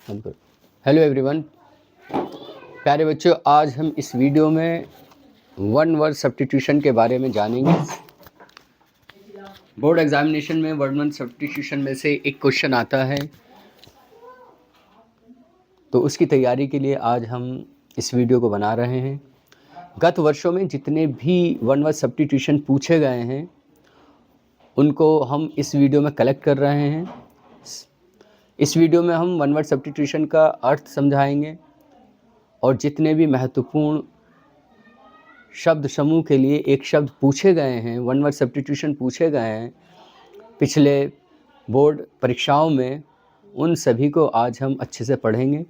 Hello everyone, प्यारे बच्चों, आज हम इस वीडियो में वन वर्ड सब्स्टिट्यूशन के बारे में जानेंगे। बोर्ड एग्जामिनेशन में वर्ड सब्स्टिट्यूशन में से एक क्वेश्चन आता है, तो उसकी तैयारी के लिए आज हम इस वीडियो को बना रहे हैं। गत वर्षों में जितने भी वन वर्ड सब्स्टिट्यूशन पूछे गए हैं उनको हम इस वीडियो में कलेक्ट कर रहे हैं। इस वीडियो में हम वन वर्ड सब्स्टिट्यूशन का अर्थ समझाएंगे और जितने भी महत्वपूर्ण शब्द समूह के लिए एक शब्द पूछे गए हैं, वन वर्ड सब्स्टिट्यूशन पूछे गए हैं पिछले बोर्ड परीक्षाओं में, उन सभी को आज हम अच्छे से पढ़ेंगे।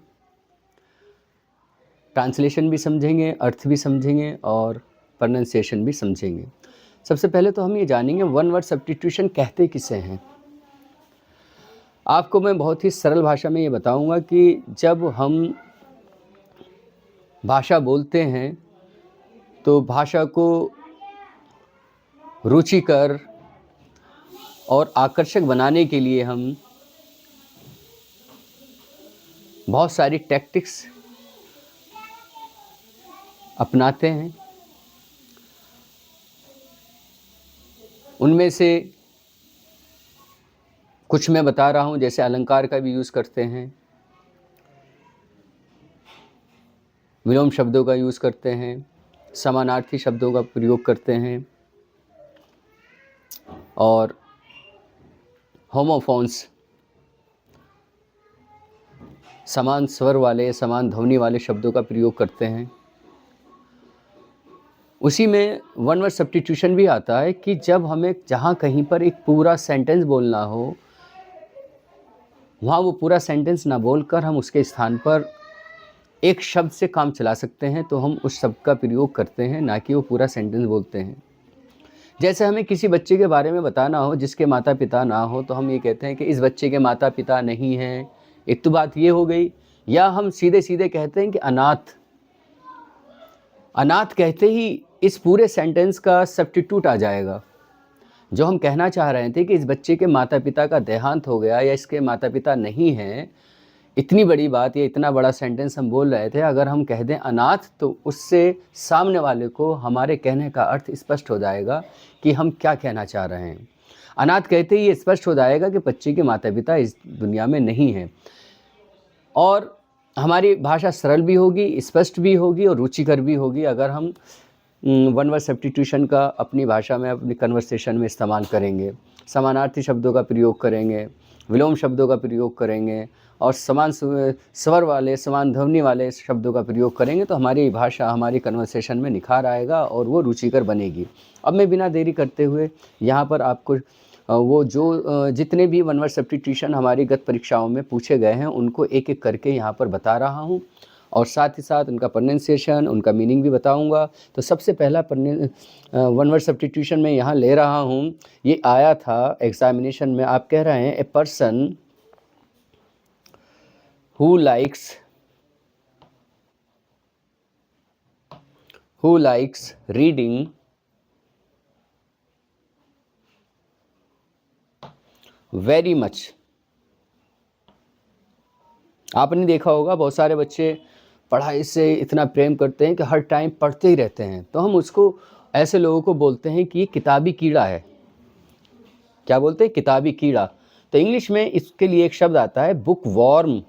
ट्रांसलेशन भी समझेंगे, अर्थ भी समझेंगे और प्रोनाउंसिएशन भी समझेंगे। सबसे पहले तो हम ये जानेंगे वन वर्ड सब्स्टिट्यूशन कहते किसे हैं। आपको मैं बहुत ही सरल भाषा में ये बताऊंगा कि जब हम भाषा बोलते हैं तो भाषा को रुचिकर और आकर्षक बनाने के लिए हम बहुत सारी टैक्टिक्स अपनाते हैं। उनमें से कुछ मैं बता रहा हूँ, जैसे अलंकार का भी यूज़ करते हैं, विलोम शब्दों का यूज़ करते हैं, समानार्थी शब्दों का प्रयोग करते हैं और होमोफोन्स, समान स्वर वाले, समान ध्वनि वाले शब्दों का प्रयोग करते हैं। उसी में वन वर्ड सब्स्टिट्यूशन भी आता है कि जब हमें जहाँ कहीं पर एक पूरा सेंटेंस बोलना हो, वहाँ वो पूरा सेंटेंस ना बोलकर हम उसके स्थान पर एक शब्द से काम चला सकते हैं, तो हम उस शब्द का प्रयोग करते हैं, ना कि वो पूरा सेंटेंस बोलते हैं। जैसे हमें किसी बच्चे के बारे में बताना हो जिसके माता पिता ना हो, तो हम ये कहते हैं कि इस बच्चे के माता पिता नहीं हैं। एक तो बात ये हो गई। या हम सीधे सीधे कहते हैं कि अनाथ। अनाथ कहते ही इस पूरे सेंटेंस का सब्स्टिट्यूट आ जाएगा। जो हम कहना चाह रहे थे कि इस बच्चे के माता पिता का देहांत हो गया या इसके माता पिता नहीं हैं, इतनी बड़ी बात या इतना बड़ा सेंटेंस हम बोल रहे थे, अगर हम कह दें अनाथ तो उससे सामने वाले को हमारे कहने का अर्थ स्पष्ट हो जाएगा कि हम क्या कहना चाह रहे हैं। अनाथ कहते ही ये स्पष्ट हो जाएगा कि बच्चे के माता पिता इस दुनिया में नहीं हैं, और हमारी भाषा सरल भी होगी, स्पष्ट भी होगी और रुचिकर भी होगी अगर हम वन वर्ड सब्स्टिट्यूशन का अपनी भाषा में, अपनी कन्वर्सेशन में इस्तेमाल करेंगे। समानार्थी शब्दों का प्रयोग करेंगे, विलोम शब्दों का प्रयोग करेंगे और समान स्वर वाले, समान ध्वनि वाले शब्दों का प्रयोग करेंगे, तो हमारी भाषा, हमारी कन्वर्सेशन में निखार आएगा और वो रुचिकर बनेगी। अब मैं बिना देरी करते हुए यहाँ पर आपको वो जो जितने भी वन वर्ड सब्स्टिट्यूशन हमारी गत परीक्षाओं में पूछे गए हैं उनको एक एक करके यहाँ पर बता रहा हूँ और साथ ही साथ उनका प्रोनाउंसिएशन, उनका मीनिंग भी बताऊंगा। तो सबसे पहला वन वर्ड सब्स्टिट्यूशन मैं यहाँ ले रहा हूँ। ये आया था एग्जामिनेशन में। आप कह रहे हैं a person who likes reading very much. आपने देखा होगा बहुत सारे बच्चे पढ़ाई से इतना प्रेम करते हैं कि हर टाइम पढ़ते ही रहते हैं, तो हम उसको, ऐसे लोगों को बोलते हैं कि ये किताबी कीड़ा है। क्या बोलते हैं? किताबी कीड़ा। तो इंग्लिश में इसके लिए एक शब्द आता है book worm.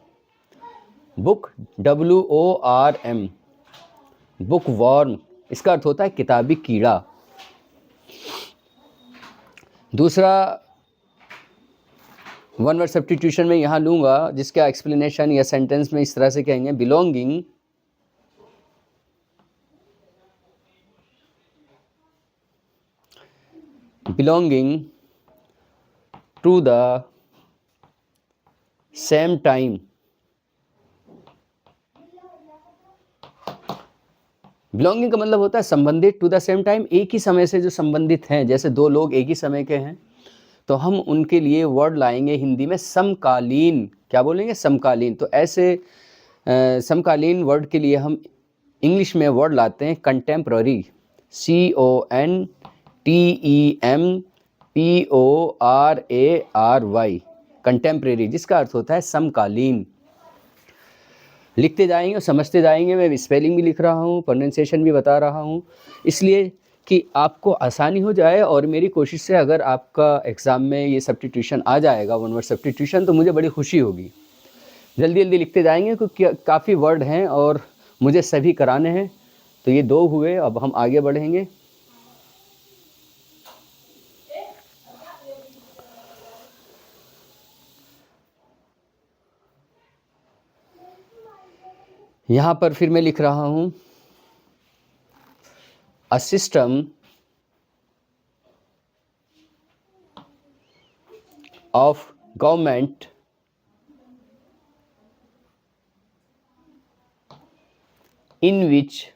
Book WORM, book worm, इसका अर्थ होता है किताबी कीड़ा। दूसरा वन वर्ड सब्स्टिट्यूशन में यहाँ लूँगा जिसका एक्सप्लेनेशन या सेंटेंस में इस तरह से कहेंगे, belonging to the same time. Belonging का मतलब होता है संबंधित, टू द सेम टाइम, एक ही समय से जो संबंधित हैं। जैसे दो लोग एक ही समय के हैं तो हम उनके लिए वर्ड लाएंगे हिंदी में समकालीन। क्या बोलेंगे? समकालीन। तो ऐसे समकालीन वर्ड के लिए हम इंग्लिश में वर्ड लाते हैं कंटेम्प्ररी। CONTEMPORARY, कंटेम्प्रेरी, जिसका अर्थ होता है समकालीन। लिखते जाएंगे और समझते जाएंगे। मैं स्पेलिंग भी लिख रहा हूँ, प्रोनाउंसिएशन भी बता रहा हूँ, इसलिए कि आपको आसानी हो जाए। और मेरी कोशिश से अगर आपका एग्ज़ाम में ये सब्स्टिट्यूशन आ जाएगा, वन वर्ड सब्स्टिट्यूशन, तो मुझे बड़ी खुशी होगी। जल्दी जल्दी लिखते जाएंगे क्योंकि काफ़ी वर्ड हैं और मुझे सभी कराने हैं। तो ये 2 हुए, अब हम आगे बढ़ेंगे। यहाँ पर फिर मैं लिख रहा हूँ, a system of government in which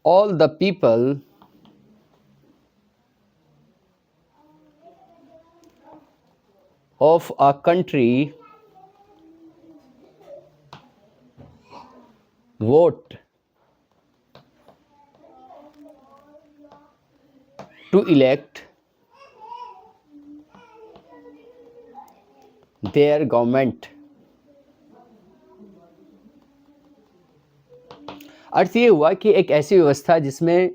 all the people of a country vote to elect their government। अर्थ ये हुआ कि एक ऐसी व्यवस्था जिसमें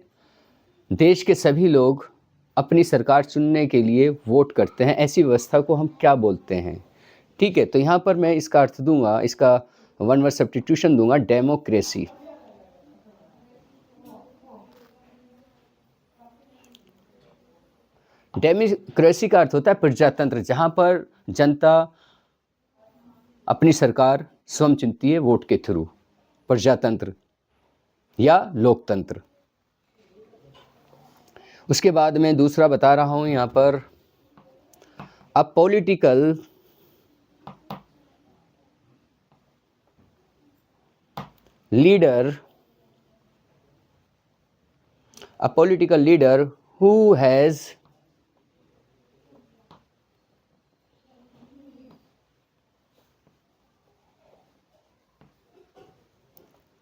देश के सभी लोग अपनी सरकार चुनने के लिए वोट करते हैं, ऐसी व्यवस्था को हम क्या बोलते हैं। ठीक है, तो यहाँ पर मैं इसका अर्थ दूंगा, इसका वन वर्ड सब्स्टिट्यूशन दूंगा, डेमोक्रेसी। डेमोक्रेसी का अर्थ होता है प्रजातंत्र, जहाँ पर जनता अपनी सरकार स्वयं चुनती है वोट के थ्रू, प्रजातंत्र या लोकतंत्र। उसके बाद मैं दूसरा बता रहा हूँ यहाँ पर, a political leader who has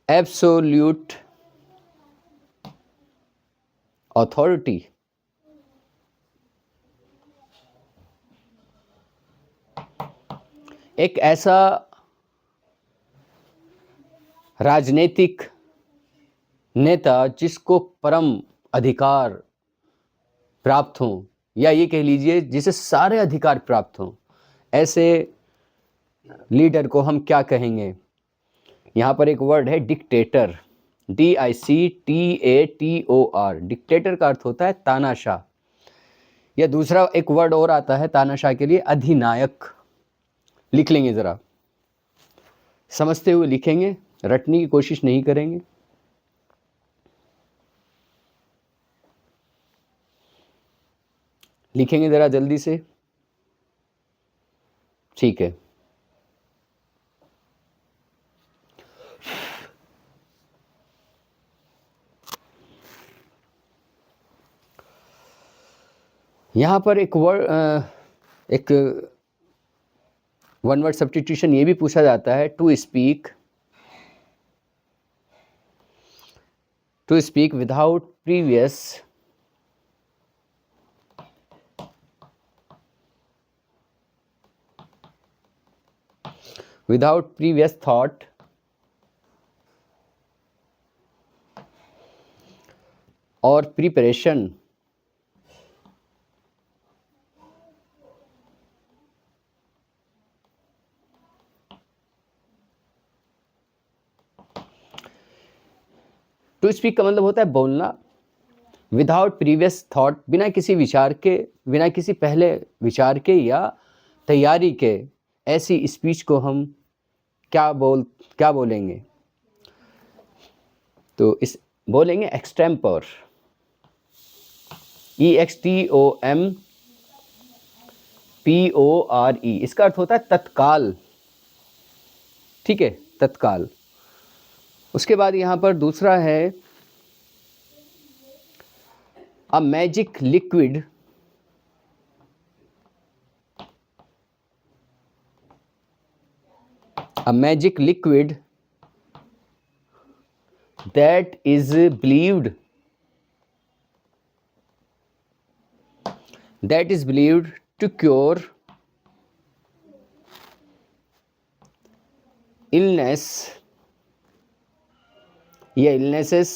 absolute authority। एक ऐसा राजनीतिक नेता जिसको परम अधिकार प्राप्त हों, या ये कह लीजिए जिसे सारे अधिकार प्राप्त हों, ऐसे लीडर को हम क्या कहेंगे। यहाँ पर एक वर्ड है डिक्टेटर, DICTATOR। डिक्टेटर का अर्थ होता है तानाशाह, या दूसरा एक वर्ड और आता है तानाशाह के लिए, अधिनायक। लिख लेंगे, ज़रा समझते हुए लिखेंगे, रटने की कोशिश नहीं करेंगे। लिखेंगे ज़रा जल्दी से, ठीक है। यहाँ पर एक वन वर्ड सब्स्टिट्यूशन ये भी पूछा जाता है, to speak without previous thought और प्रिपरेशन टू स्पीक का मतलब होता है बोलना, विदाउट प्रीवियस थॉट, बिना किसी विचार के, बिना किसी पहले विचार के या तैयारी के, ऐसी स्पीच को हम क्या बोलेंगे। तो इस बोलेंगे एक्सटेम्पर, EXTOMPORE। इसका अर्थ होता है तत्काल, ठीक है, तत्काल। उसके बाद यहाँ पर दूसरा है, a magic liquid that is believed that is believed to cure illness या illnesses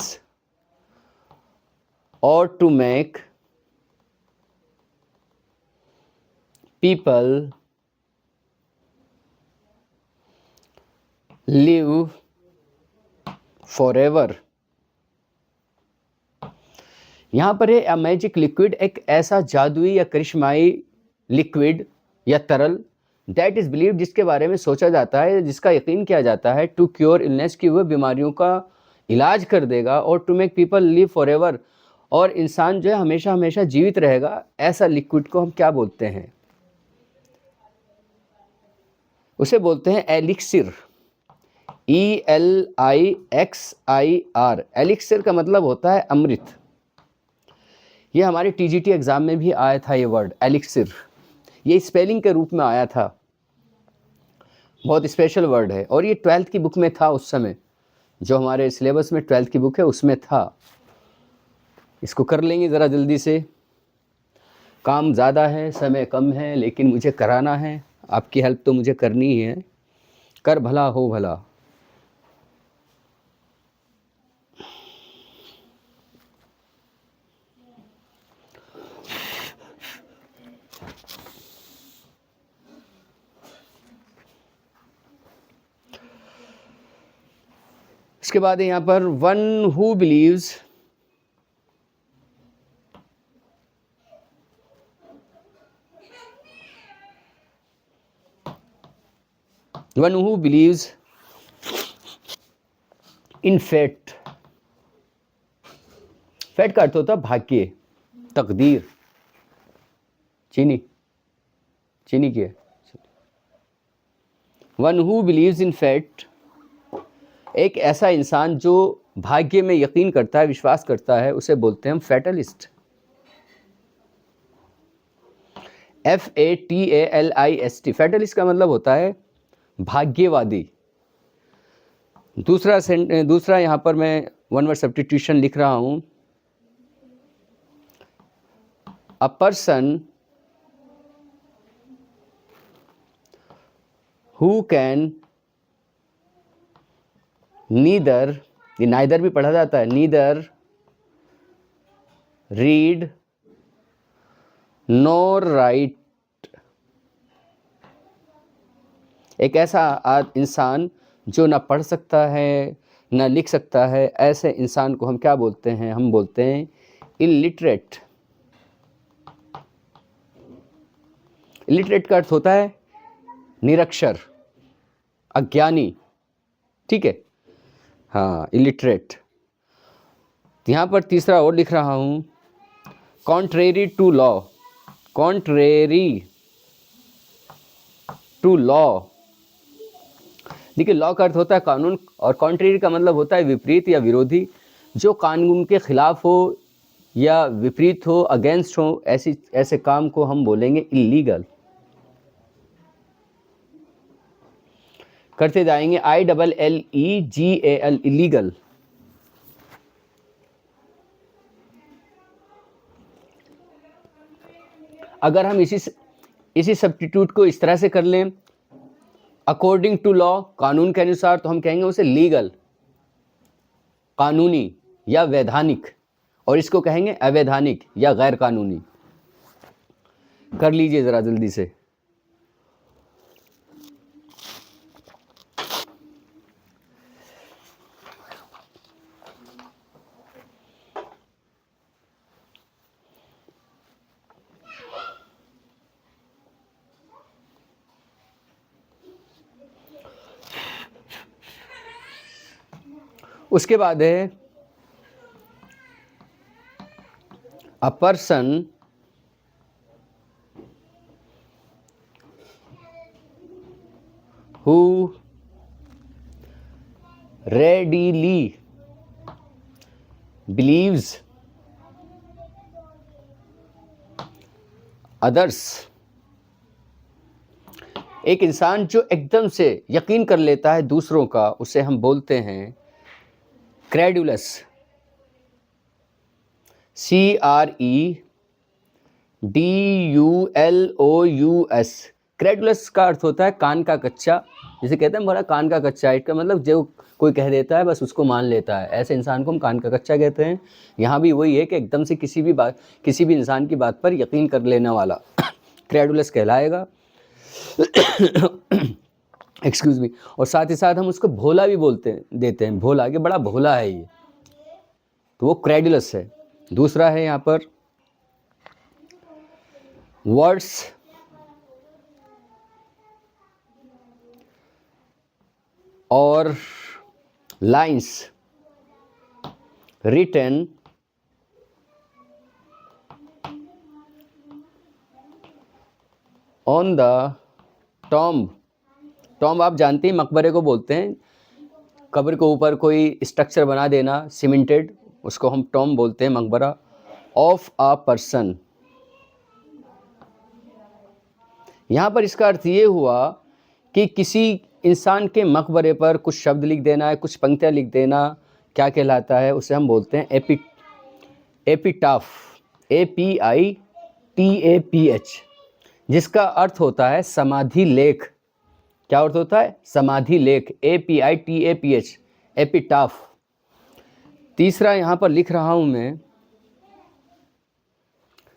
or to make people live forever। यहाँ पर है अ मैजिक लिक्विड, एक ऐसा जादुई या करिश्माई लिक्विड या तरल, दैट इज़ बिलीव, जिसके बारे में सोचा जाता है, जिसका यकीन किया जाता है, टू क्योर इलनेस, की वह बीमारियों का इलाज कर देगा, और to make people live forever, और इंसान जो है हमेशा हमेशा जीवित रहेगा। ऐसा लिक्विड को हम क्या बोलते हैं? उसे बोलते हैं एलिक्सिर, ELIXIR। एलिक्सिर का मतलब होता है अमृत। ये हमारे TGT एग्ज़ाम में भी आया था ये वर्ड एलिक्सिर, ये स्पेलिंग के रूप में आया था, बहुत स्पेशल वर्ड है, और ये 12th की बुक में था उस समय, जो हमारे सिलेबस में 12th की बुक है उसमें था। इसको कर लेंगे ज़रा जल्दी से, काम ज़्यादा है, समय कम है, लेकिन मुझे कराना है, आपकी हेल्प तो मुझे करनी ही है, कर भला हो भला। इसके बाद है यहाँ पर one who believes in fate. Fate का अर्थ होता है भाग्य, तकदीर, चीनी की है। One who believes in fate, एक ऐसा इंसान जो भाग्य में यकीन करता है, विश्वास करता है, उसे बोलते हैं हम फैटलिस्ट। FATALIST, फैटलिस्ट का मतलब होता है भाग्यवादी। दूसरा यहाँ पर मैं वन वर्ड सब्स्टिट्यूशन लिख रहा हूँ, a person who can neither, ये नाइदर भी पढ़ा जाता है, नीदर रीड नोर राइट, एक ऐसा इंसान जो ना पढ़ सकता है ना लिख सकता है, ऐसे इंसान को हम क्या बोलते हैं? हम बोलते हैं इलिटरेट। इलिटरेट का अर्थ होता है निरक्षर, अज्ञानी, ठीक है, हाँ, इलिटरेट। यहाँ पर तीसरा और लिख रहा हूँ, contrary to law. Contrary to law, देखिए लॉ का अर्थ होता है कानून, और कॉन्ट्रेरी का मतलब होता है विपरीत या विरोधी, जो कानून के खिलाफ हो या विपरीत हो, अगेंस्ट हो, ऐसे काम को हम बोलेंगे इलीगल। करते जाएंगे, ILLEGAL, इलीगल। अगर हम इसी सब्स्टिट्यूट को इस तरह से कर लें, अकॉर्डिंग टू लॉ, कानून के अनुसार, तो हम कहेंगे उसे लीगल, कानूनी या वैधानिक, और इसको कहेंगे अवैधानिक या गैर कानूनी। कर लीजिए ज़रा जल्दी से। उसके बाद है a person who readily believes others, एक इंसान जो एकदम से यकीन कर लेता है दूसरों का, उसे हम बोलते हैं क्रेडुलस, CREDULOUS। DULOUS। क्रेडुलस का अर्थ होता है कान का कच्चा, जिसे कहते हैं बड़ा कान का कच्चा। इसका मतलब जो कोई कह देता है बस उसको मान लेता है, ऐसे इंसान को हम कान का कच्चा कहते हैं। यहाँ भी वही है कि एकदम से किसी भी इंसान की बात पर यकीन कर लेने वाला क्रेडुलस कहलाएगा। Excuse me. और साथ ही साथ हम उसको भोला भी देते हैं, भोला, कि बड़ा भोला है ये, तो वो क्रेडुलस है। दूसरा है यहाँ पर वर्ड्स और lines written on the tomb. Tomb आप जानते हैं मकबरे को बोलते हैं, कब्र के ऊपर कोई स्ट्रक्चर बना देना सीमेंटेड, उसको हम टॉम्ब बोलते हैं, मकबरा। ऑफ अ पर्सन, यहाँ पर इसका अर्थ ये हुआ कि किसी इंसान के मकबरे पर कुछ शब्द लिख देना है, कुछ पंक्तियाँ लिख देना, क्या कहलाता है, उसे हम बोलते हैं एपिटाफ, APITAPH, जिसका अर्थ होता है समाधि लेख। क्या अर्थ होता है? समाधि लेख, APITAPH, एपिटाफ। तीसरा यहाँ पर लिख रहा हूँ मैं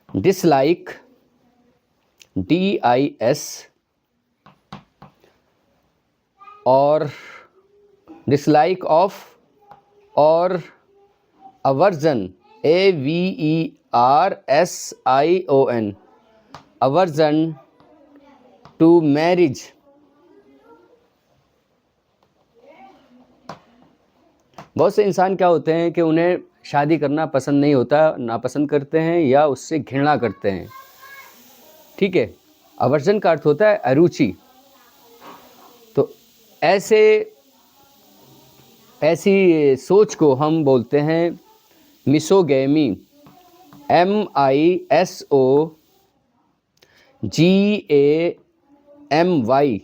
डिसलाइक, DIS, और डिसलाइक ऑफ, और aversion, AVERSION, aversion to marriage. बहुत से इंसान क्या होते हैं कि उन्हें शादी करना पसंद नहीं होता, नापसंद करते हैं या उससे घृणा करते हैं, ठीक है। अवर्जन का अर्थ होता है अरुचि। तो ऐसी सोच को हम बोलते हैं मिसोगैमी, MISOGAMY।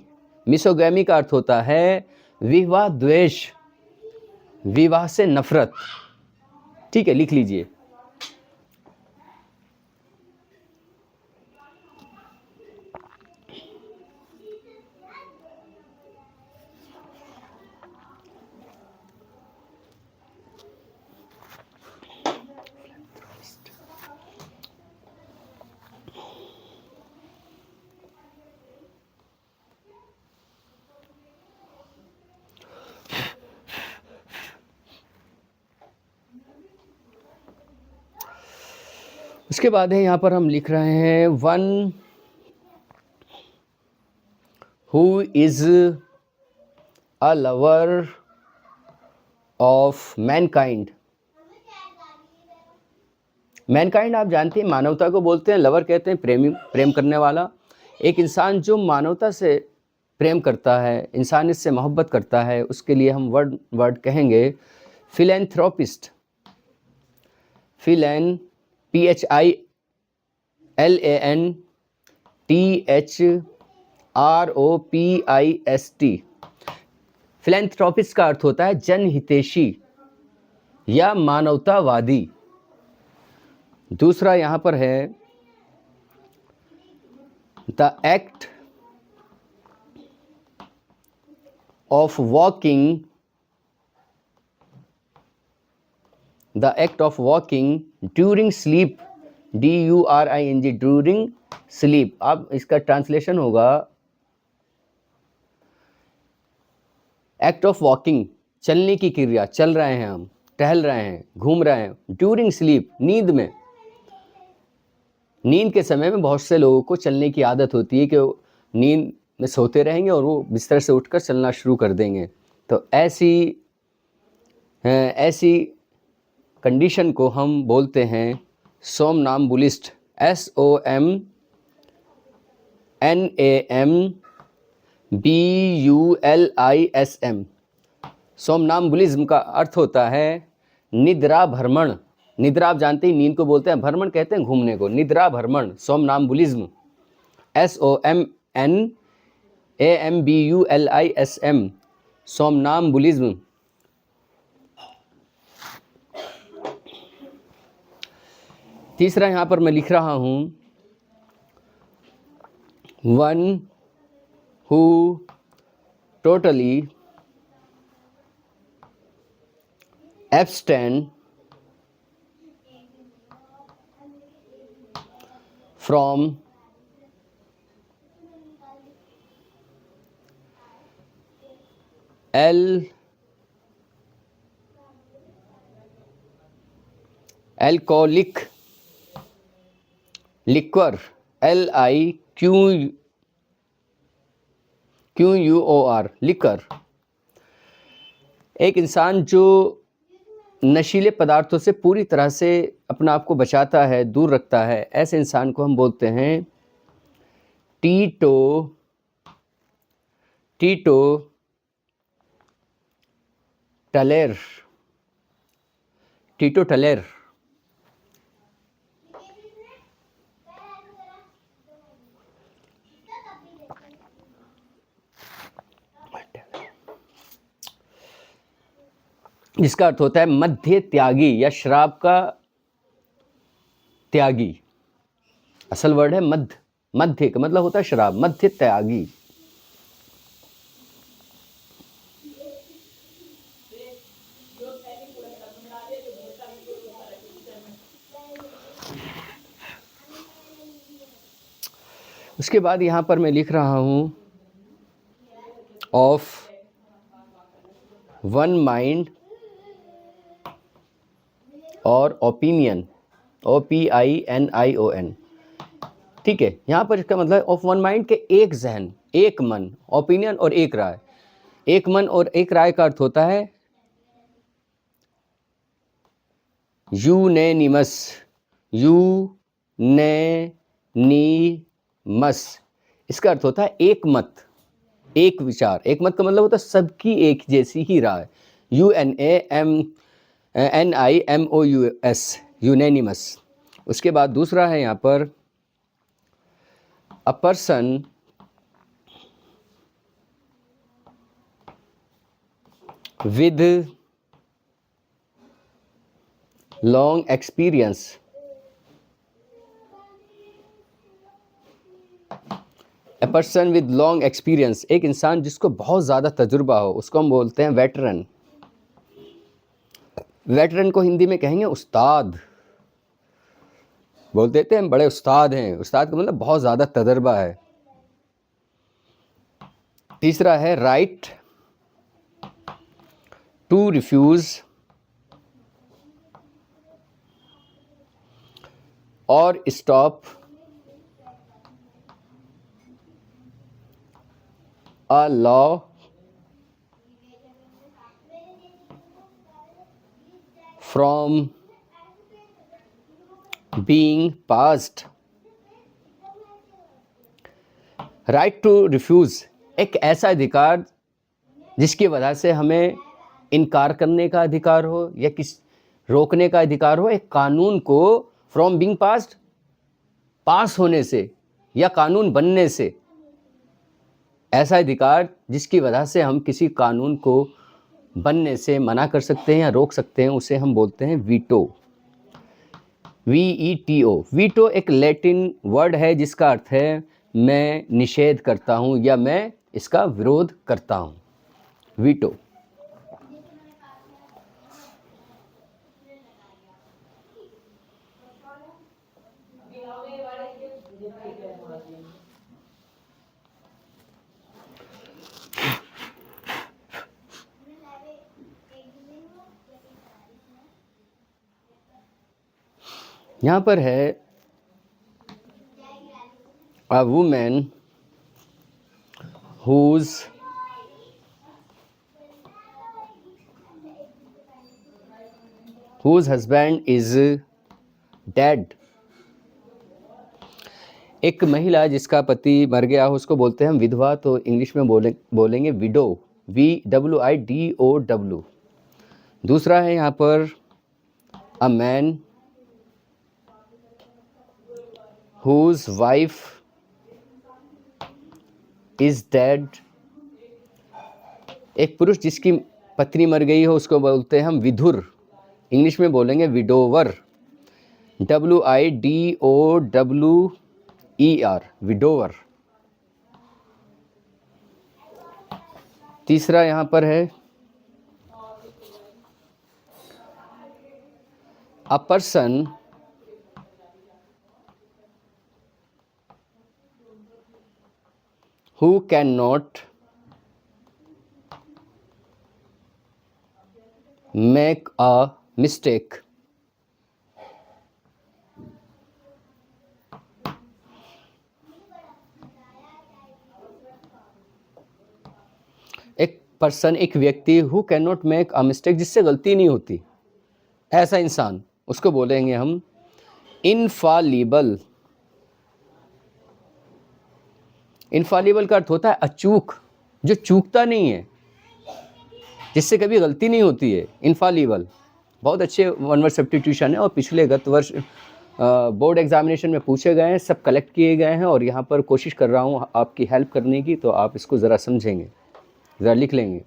मिसोगैमी का अर्थ होता है विवाह द्वेष, विवाह से नफरत, ठीक है, लिख लीजिए। उसके बाद है यहाँ पर हम लिख रहे हैं one who is a lover of Mankind. Mankind आप जानते हैं मानवता को बोलते हैं, लवर कहते हैं प्रेम करने वाला। एक इंसान जो मानवता से प्रेम करता है, इंसानियत से मोहब्बत करता है, उसके लिए हम वर्ड कहेंगे फिलैंथ्रोपिस्ट। फिलैन, PHILANTHROPIST। फिलैंथ्रोपिस्ट का अर्थ होता है जनहितैषी या मानवतावादी। दूसरा यहाँ पर है the act of walking, the act of walking during sleep, DURING, during sleep. अब इसका ट्रांसलेशन होगा एक्ट ऑफ वॉकिंग, चलने की क्रिया, चल रहे हैं हम, टहल रहे हैं, घूम रहे हैं। ड्यूरिंग स्लीप, नींद में। नींद के समय में बहुत से लोगों को चलने की आदत होती है कि वो नींद में सोते रहेंगे और वो बिस्तर से उठकर चलना शुरू कर देंगे। तो ऐसी कंडीशन को हम बोलते हैं सोमनाम्बुलिस्ट, SOMNAMBULISM। सोमनाम्बुलिज्म का अर्थ होता है निद्रा भ्रमण। निद्रा आप जानते हैं नींद को बोलते हैं, भ्रमण कहते हैं घूमने को, निद्रा भ्रमण, सोमनाम्बुलिज्म, SOMNAMBULISM, सोमनाम्बुलिज्म। तीसरा यहाँ पर मैं लिख रहा हूँ one who totally abstain from alcoholic liquor, LIQUR liquor. एक इंसान जो नशीले पदार्थों से पूरी तरह से अपना आप को बचाता है, दूर रखता है, ऐसे इंसान को हम बोलते हैं टीटो टलेर। जिसका अर्थ होता है मध्य त्यागी या शराब का त्यागी। असल वर्ड है मध्य का मतलब होता है शराब, मध्य त्यागी। उसके बाद यहां पर मैं लिख रहा हूं ऑफ वन माइंड और ओपिनियन, OPINION। ठीक है, यहाँ पर इसका मतलब ऑफ वन माइंड के एक जहन, एक मन, ओपिनियन और एक राय। एक मन और एक राय का अर्थ होता है यूनेनिमस। इसका अर्थ होता है एक मत, एक विचार। एक मत का मतलब होता है सबकी एक जैसी ही राय। UNANIMOUS, यूनेनिमस। उसके बाद दूसरा है यहाँ पर a person with long experience. A person with long experience, एक इंसान जिसको बहुत ज़्यादा तजुर्बा हो, उसको हम बोलते हैं वेटरन। वेटरन को हिंदी में कहेंगे उस्ताद। बोल देते हैं बड़े उस्ताद हैं, उस्ताद का मतलब बहुत ज़्यादा तजुर्बा है। तीसरा है राइट टू रिफ्यूज़ और stop a law from being passed। Right to refuse एक ऐसा अधिकार जिसकी वजह से हमें इनकार करने का अधिकार हो या रोकने का अधिकार हो, एक कानून को फ्रॉम बीइंग पास्ड, पास होने से या कानून बनने से। ऐसा अधिकार जिसकी वजह से हम किसी कानून को बनने से मना कर सकते हैं या रोक सकते हैं, उसे हम बोलते हैं वीटो। VETO। वीटो एक लैटिन वर्ड है जिसका अर्थ है मैं निषेध करता हूं या मैं इसका विरोध करता हूं। वीटो। यहाँ पर है a woman whose husband is dead। एक महिला जिसका पति मर गया हो उसको बोलते हैं हम विधवा, तो इंग्लिश में बोलेंगे विडो। VWIDOW। दूसरा है यहाँ पर a man whose wife is dead। एक पुरुष जिसकी पत्नी मर गई हो उसको बोलते हैं हम विधुर, इंग्लिश में बोलेंगे विडोवर। WIDOWER, widower. तीसरा यहाँ पर है a person who cannot make a mistake. एक पर्सन, एक व्यक्ति who can not make a mistake, जिससे गलती नहीं होती, ऐसा इंसान, उसको बोलेंगे हम इनफॉलिबल। इनफॉलिबल का अर्थ होता है अचूक, जो चूकता नहीं है, जिससे कभी गलती नहीं होती है, इनफॉलिबल। बहुत अच्छे वन वर्ड सब्स्टिट्यूशन है और पिछले गत वर्ष बोर्ड एग्जामिनेशन में पूछे गए हैं, सब कलेक्ट किए गए हैं और यहाँ पर कोशिश कर रहा हूँ आपकी हेल्प करने की, तो आप इसको ज़रा समझेंगे, ज़रा लिख लेंगे।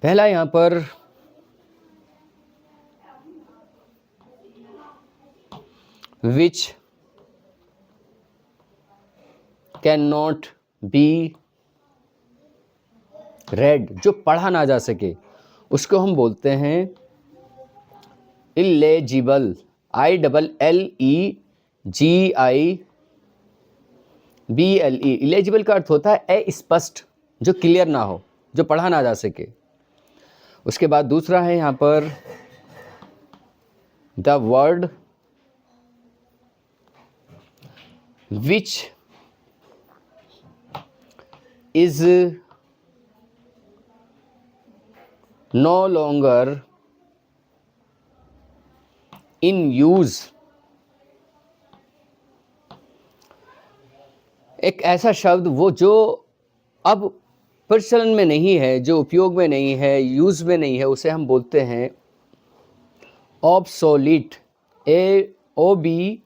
पहला यहाँ पर which cannot be read, जो पढ़ा ना जा सके, उसको हम बोलते हैं illegible, ILLEGIBLE। इलेजिबल का अर्थ होता है अस्पष्ट, जो क्लियर ना हो, जो पढ़ा ना जा सके। उसके बाद दूसरा है यहाँ पर the word which is no longer in use। एक ऐसा शब्द वो जो अब प्रचलन में नहीं है, जो उपयोग में नहीं है, यूज में नहीं है, उसे हम बोलते हैं ऑब्सोलीट, OBSOLETE।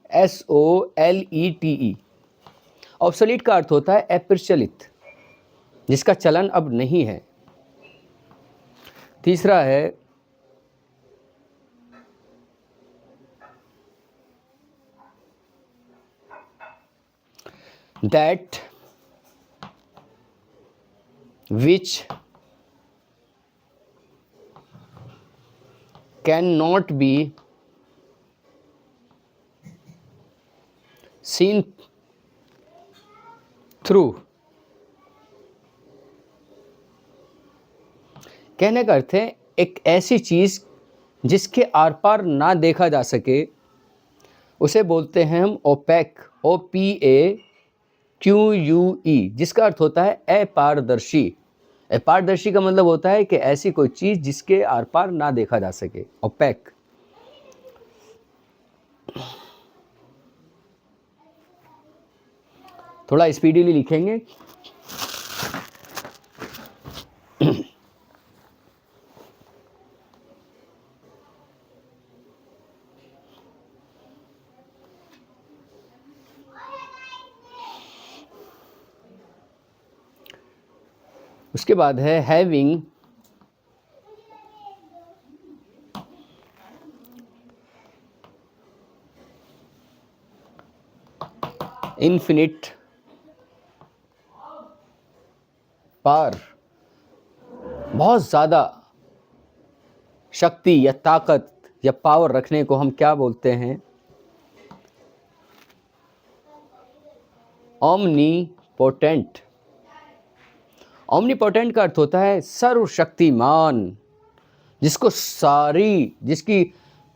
ऑब्सोलीट का अर्थ होता है अप्रचलित, जिसका चलन अब नहीं है। तीसरा है that which cannot be seen through। कहने का अर्थ है एक ऐसी चीज जिसके आर पार ना देखा जा सके, उसे बोलते हैं हम ओपेक, OPAQUE, जिसका अर्थ होता है अपारदर्शी। अपारदर्शी का मतलब होता है कि ऐसी कोई चीज जिसके आर पार ना देखा जा सके, ओपेक। थोड़ा स्पीडीली लिखेंगे। उसके बाद है हैविंग इन्फिनिट पावर, बहुत ज़्यादा शक्ति या ताकत या पावर रखने को हम क्या बोलते हैं? ओमनीपोटेंट। ओमनीपोटेंट का अर्थ होता है सर्वशक्तिमान, जिसको जिसकी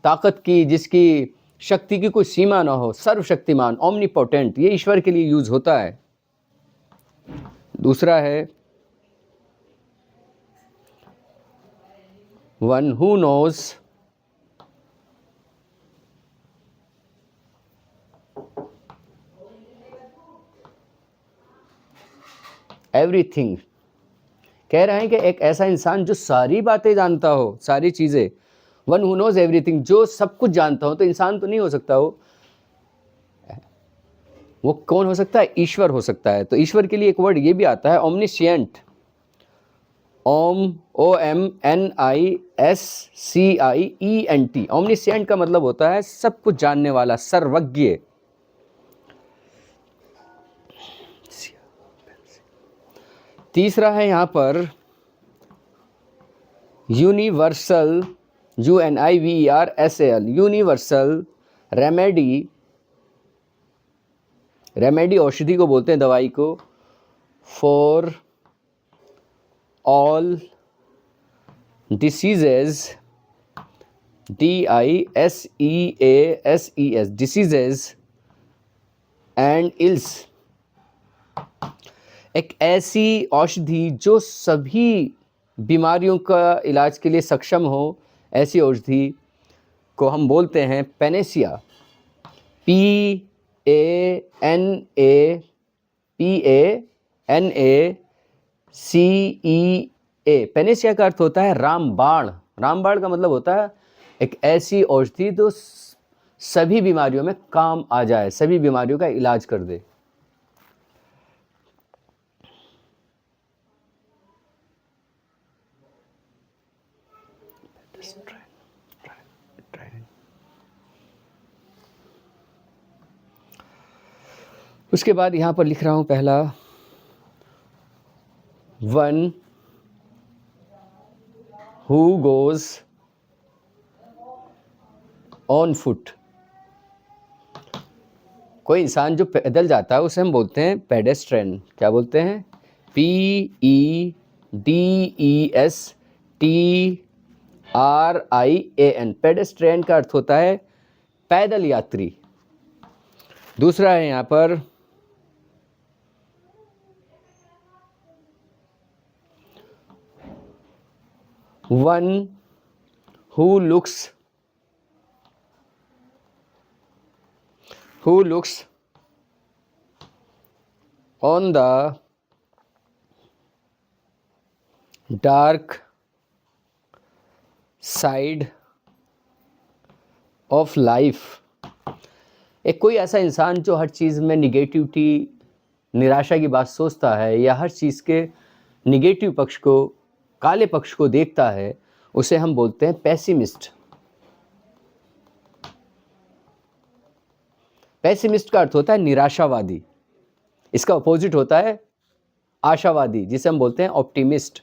ताकत की, जिसकी शक्ति की कोई सीमा ना हो, सर्वशक्तिमान, ओमनीपोटेंट, ये ईश्वर के लिए यूज होता है। दूसरा है वन हु नोज एवरीथिंग। कह रहे हैं कि एक ऐसा इंसान जो सारी बातें जानता हो, सारी चीजें, वन हु नोज एवरीथिंग, जो सब कुछ जानता हो, तो इंसान तो नहीं हो सकता हो, वो कौन हो सकता है? ईश्वर हो सकता है। तो ईश्वर के लिए एक वर्ड ये भी आता है, ओमनिशिएंट, OMNISCIENT। ओमनिशिएंट का मतलब होता है सब कुछ जानने वाला, सर्वज्ञ। तीसरा है यहाँ पर universal, UNIVERSAL, universal remedy. Remedy औषधि को बोलते हैं, दवाई को। For all diseases, DISEASES, diseases and ills. एक ऐसी औषधि जो सभी बीमारियों का इलाज के लिए सक्षम हो, ऐसी औषधि को हम बोलते हैं पेनेसिया। PANACEA। पेनेसिया का अर्थ होता है रामबाण। रामबाण का मतलब होता है एक ऐसी औषधि जो सभी बीमारियों में काम आ जाए, सभी बीमारियों का इलाज कर दे। उसके बाद यहाँ पर लिख रहा हूँ पहला, one who goes on foot. कोई इंसान जो पैदल जाता है उसे हम बोलते हैं पेडेस्ट्रियन। क्या बोलते हैं? PEDESTRIAN। पेडेस्ट्रियन का अर्थ होता है पैदल यात्री। दूसरा है यहाँ पर one who looks on the dark side of life। एक कोई ऐसा इंसान जो हर चीज़ में निगेटिविटी, निराशा की बात सोचता है या हर चीज़ के निगेटिव पक्ष को, काले पक्ष को देखता है, उसे हम बोलते हैं पेसिमिस्ट। पेसिमिस्ट का अर्थ होता है निराशावादी। इसका अपोजिट होता है आशावादी, जिसे हम बोलते हैं ऑप्टिमिस्ट।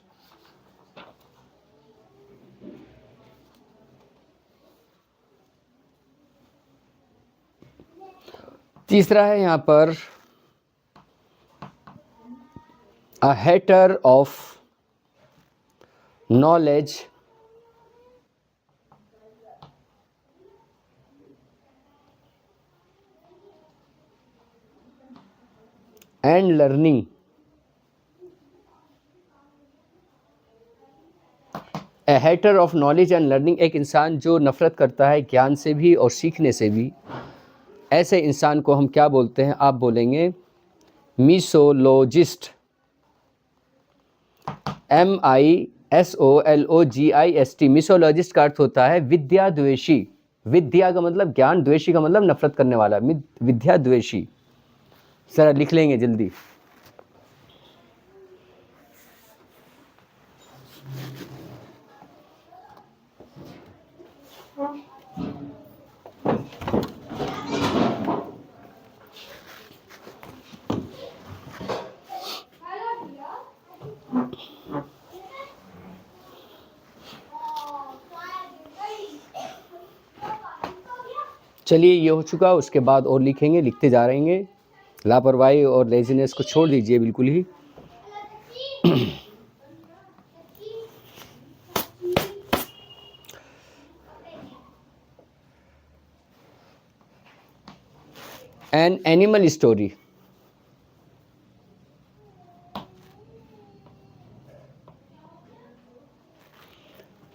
तीसरा है यहाँ पर a hater of knowledge and learning. A hater of knowledge and learning, एक इंसान जो नफरत करता है ज्ञान से भी और सीखने से भी, ऐसे इंसान को हम क्या बोलते हैं? आप बोलेंगे मिसोलॉजिस्ट। MISOLOGIST। मिसोलॉजिस्ट का अर्थ होता है विद्या द्वेषी। विद्या का मतलब ज्ञान, द्वेषी का मतलब नफरत करने वाला, विद्या द्वेषी। जरा लिख लेंगे जल्दी। चलिए ये हो चुका, उसके बाद और लिखेंगे, लिखते जा रहेंगे। लापरवाही और लेजीनेस को छोड़ दीजिए बिल्कुल ही। An animal story.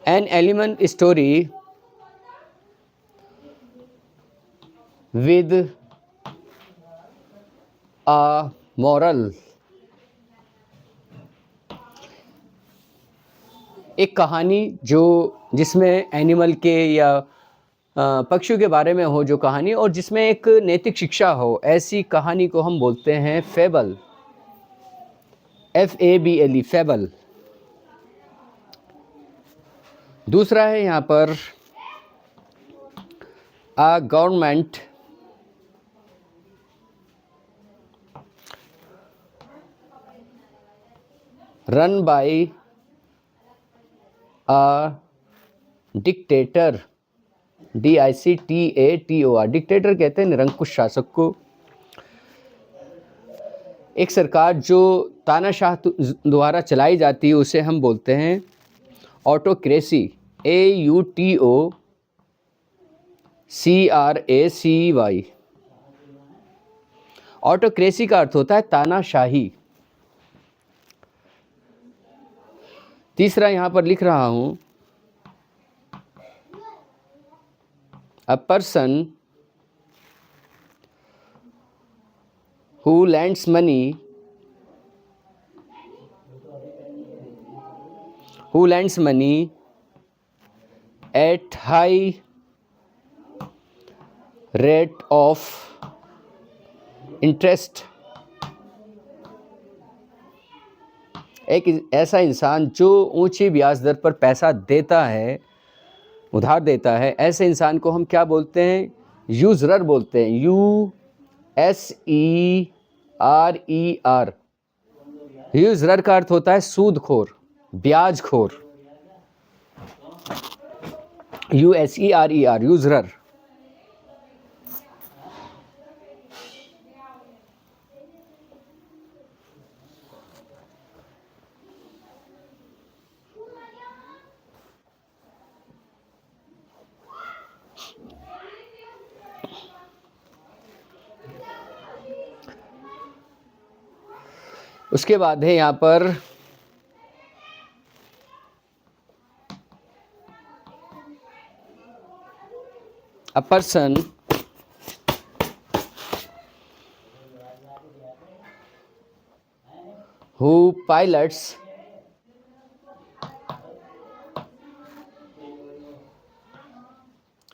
An animal story with a moral। एक कहानी जिसमें एनिमल के या पक्षियों के बारे में हो जो कहानी, और जिसमें एक नैतिक शिक्षा हो, ऐसी कहानी को हम बोलते हैं फेबल, FABLE, फेबल। दूसरा है यहाँ पर government run by dictator, DICTATOR, dictator कहते हैं निरंकुश शासक को। एक सरकार जो तानाशाह द्वारा चलाई जाती है उसे हम बोलते हैं ऑटोक्रेसी, AUTOCRACY। ऑटोक्रेसी का अर्थ होता है तानाशाही। तीसरा यहाँ पर लिख रहा हूँ, a person who lends money at high rate of interest, एक ऐसा इंसान जो ऊंची ब्याज दर पर पैसा देता है, उधार देता है, ऐसे इंसान को हम क्या बोलते हैं? यूजरर बोलते हैं, USERER। यूजरर का अर्थ होता है सूदखोर, ब्याजखोर, USERER, यूजरर। उसके बाद है यहाँ पर a person who pilots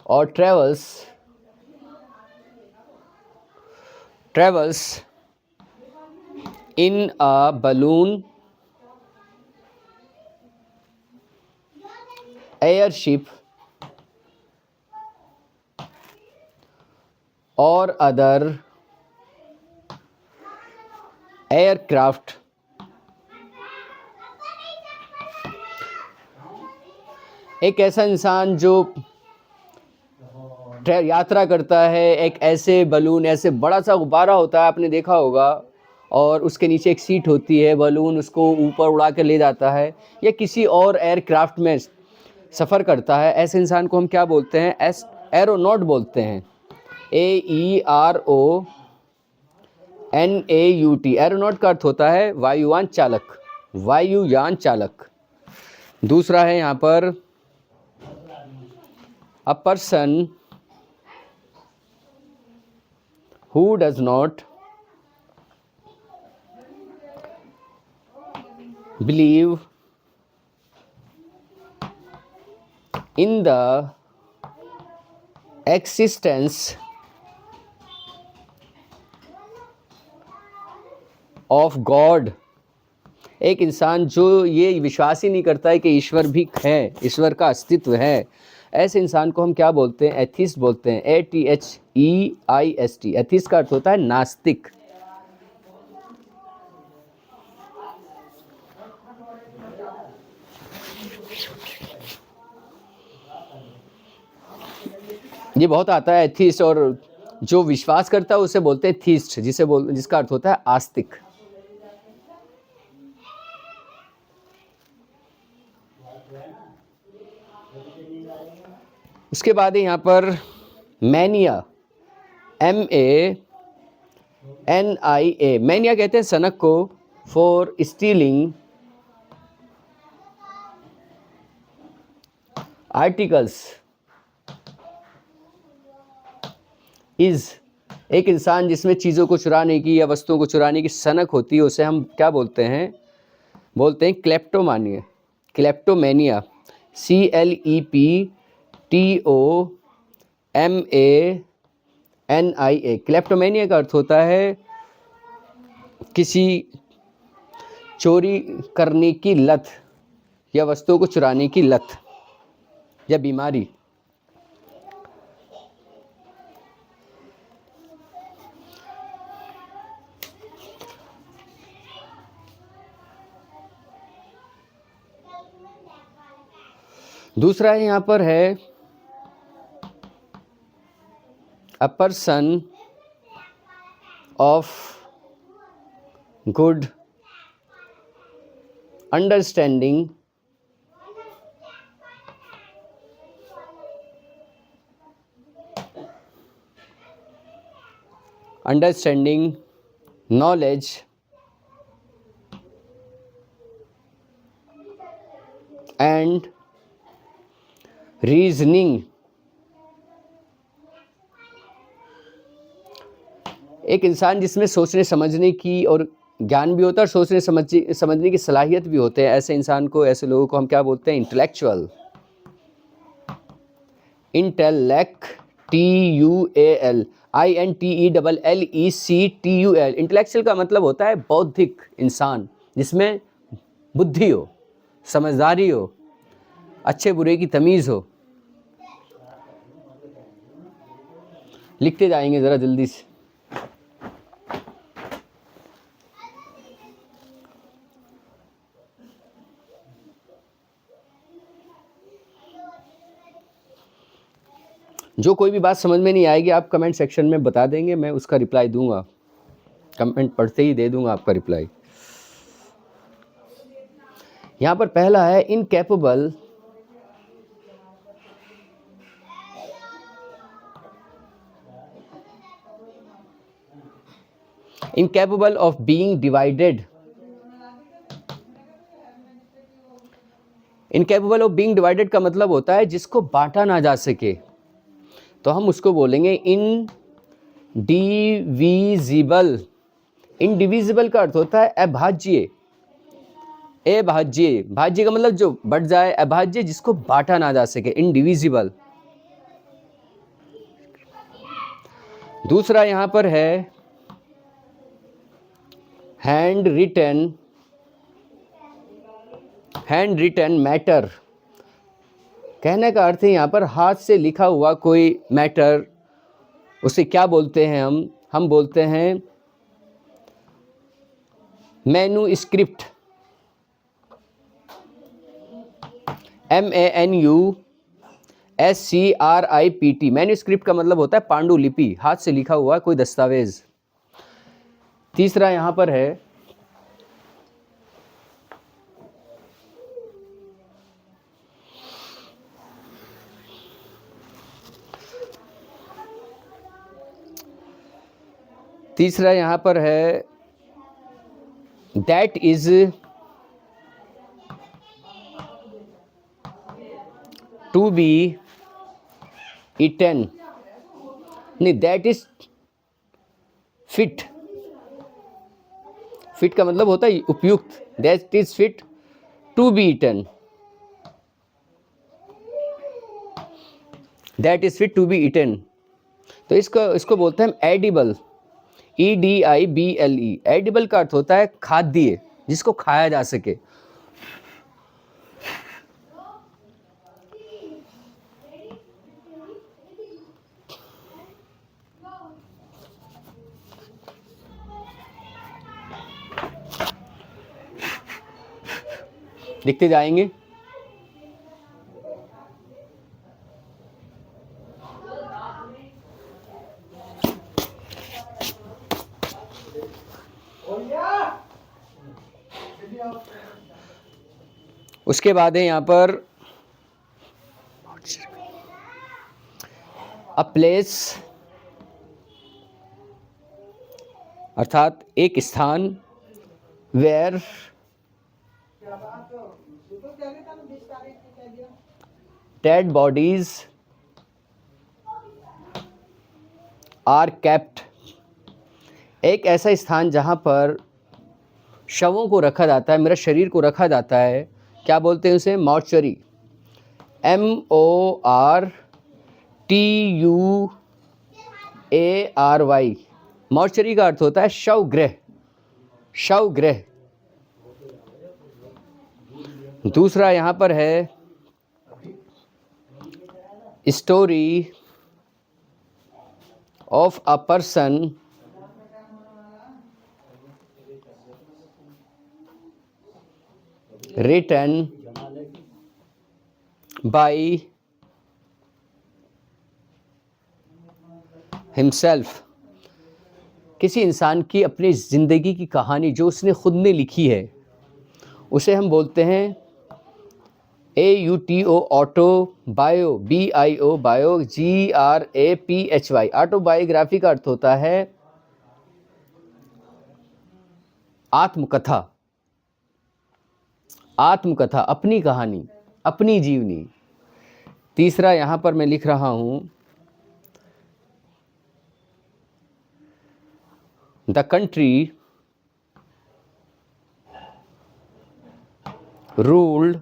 or travels in a balloon, airship or other aircraft, एक ऐसा इंसान जो यात्रा करता है एक ऐसे बलून, ऐसे बड़ा सा गुब्बारा होता है, आपने देखा होगा, और उसके नीचे एक सीट होती है, बलून उसको ऊपर उड़ा कर ले जाता है, या किसी और एयरक्राफ्ट में सफ़र करता है, ऐसे इंसान को हम क्या बोलते हैं? एरोनॉट बोलते हैं, AERONAUT। एरोनॉट का अर्थ होता है वायुयान चालक, वायुयान चालक। दूसरा है यहाँ पर a person who does not believe in the existence of God, एक इंसान जो ये विश्वास ही नहीं करता है कि ईश्वर भी है, ईश्वर का अस्तित्व है, ऐसे इंसान को हम क्या बोलते हैं? एथिस्ट बोलते हैं, ATHEIST। एथिस्ट का अर्थ होता है नास्तिक। ये बहुत आता है एथिस्ट, और जो विश्वास करता है उसे बोलते हैं थीस्ट, जिसका अर्थ होता है आस्तिक। उसके बाद यहाँ पर मैनिया, MANIA। मैनिया कहते हैं सनक को, फॉर स्टीलिंग आर्टिकल्स इज, एक इंसान जिसमें चीज़ों को चुराने की या वस्तुओं को चुराने की सनक होती है उसे हम क्या बोलते हैं? बोलते हैं क्लेप्टोमानिया, क्लेप्टोमेनिया, CLEPTOMANIA। MANIA। क्लेप्टोमेनिया का अर्थ होता है किसी चोरी करने की लत या वस्तुओं को चुराने की लत या बीमारी। दूसरा यहाँ पर है a person of good understanding knowledge and reasoning. एक इंसान जिसमें सोचने समझने की और ज्ञान भी होता है और सोचने समझने की सलाहियत भी होते हैं, ऐसे इंसान को, ऐसे लोगों को हम क्या बोलते हैं? इंटेलेक्चुअल। INTELLECTUAL। इंटेलेक्चुअल का मतलब होता है बौद्धिक इंसान, जिसमें बुद्धि हो, समझदारी हो, अच्छे बुरे की तमीज़ हो। लिखते जाएंगे ज़रा जल्दी से। जो कोई भी बात समझ में नहीं आएगी आप कमेंट सेक्शन में बता देंगे, मैं उसका रिप्लाई दूंगा। कमेंट पढ़ते ही दे दूंगा आपका रिप्लाई। यहाँ पर पहला है incapable of being divided. Incapable of being divided का मतलब होता है जिसको बांटा ना जा सके, तो हम उसको बोलेंगे इनडिविजिबल। इनडिविजिबल का अर्थ होता है अभाज्य। भाज्य का मतलब जो बढ़ जाए, अभाज्य जिसको बांटा ना जा सके, इनडिविजिबल। दूसरा यहां पर है हैंड रिटन मैटर। कहने का अर्थ है यहाँ पर हाथ से लिखा हुआ कोई मैटर, उसे क्या बोलते हैं? हम बोलते हैं मैन्युस्क्रिप्ट। MANUSCRIPT। मैन्युस्क्रिप्ट का मतलब होता है पांडुलिपि, हाथ से लिखा हुआ कोई दस्तावेज। तीसरा यहां पर है that is to be eaten. नहीं, दैट इज फिट। फिट का मतलब होता है उपयुक्त। That is fit to be eaten. That is fit to be eaten. तो इसको बोलते हैं एडिबल। EDIBLE। एडिबल का अर्थ होता है खाद्य, जिसको खाया जा सके। लिखते जाएंगे। उसके बाद है यहाँ पर अ प्लेस, अर्थात एक स्थान, where dead bodies are kept. एक ऐसा स्थान जहाँ पर शवों को रखा जाता है, मेरा शरीर को रखा जाता है। क्या बोलते हैं उसे? मॉर्चरी। MORCHARY। TUARY। मॉर्चरी का अर्थ होता है शवगृह, शवगृह। दूसरा यहाँ पर है story of a person written by himself। किसी इंसान की अपनी ज़िंदगी की कहानी जो उसने खुद ने लिखी है, उसे हम बोलते हैं AUTO, auto, bio, BIO, bio, GRAPHY। Autobiography का अर्थ होता है आत्मकथा, आत्मकथा, अपनी कहानी, अपनी जीवनी। तीसरा यहाँ पर मैं लिख रहा हूँ the country ruled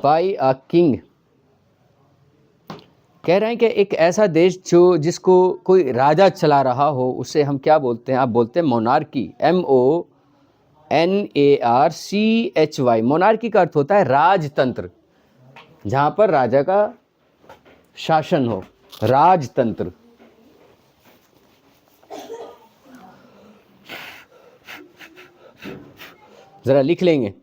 by a king. कह रहे हैं कि एक ऐसा देश जो जिसको कोई राजा चला रहा हो, उसे हम क्या बोलते हैं? आप बोलते हैं मोनार्की, MONARCHY। मोनार्की का अर्थ होता है राजतंत्र, जहाँ पर राजा का शासन हो, राजतंत्र। जरा लिख लेंगे।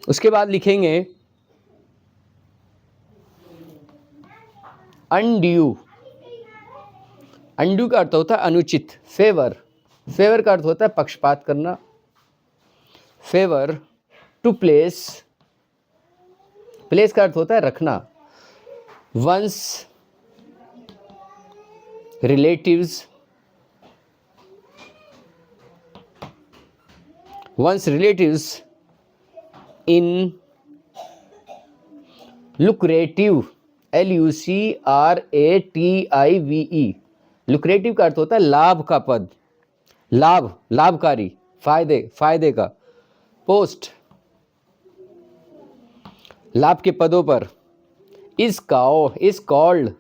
उसके बाद लिखेंगे अनड्यू। अनड्यू का अर्थ होता है अनुचित। फेवर, फेवर का अर्थ होता है पक्षपात करना। फेवर टू प्लेस, प्लेस का अर्थ होता है रखना। Once relatives, once relatives in lucrative, LUCRATIVE। Lucrative का अर्थ होता है लाभ का पद, लाभ, लाभकारी, फायदे, फायदे का। पोस्ट, लाभ के पदों पर। इज कॉल्ड,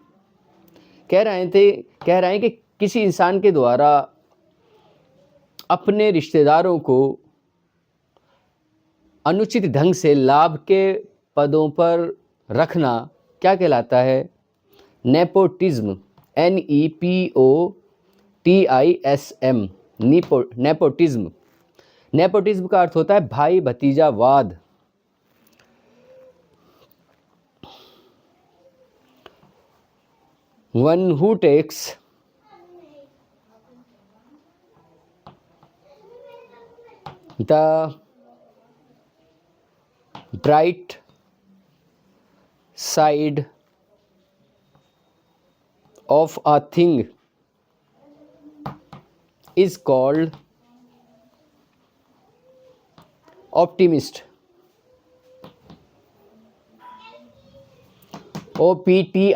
कह रहे हैं कि किसी इंसान के द्वारा अपने रिश्तेदारों को अनुचित ढंग से लाभ के पदों पर रखना क्या कहलाता है? Nepotism, NEPOTISM, nepotism. नेपोटिज्म का अर्थ होता है भाई भतीजावाद। One who takes the bright side of a thing is called optimist। OPTIMIST,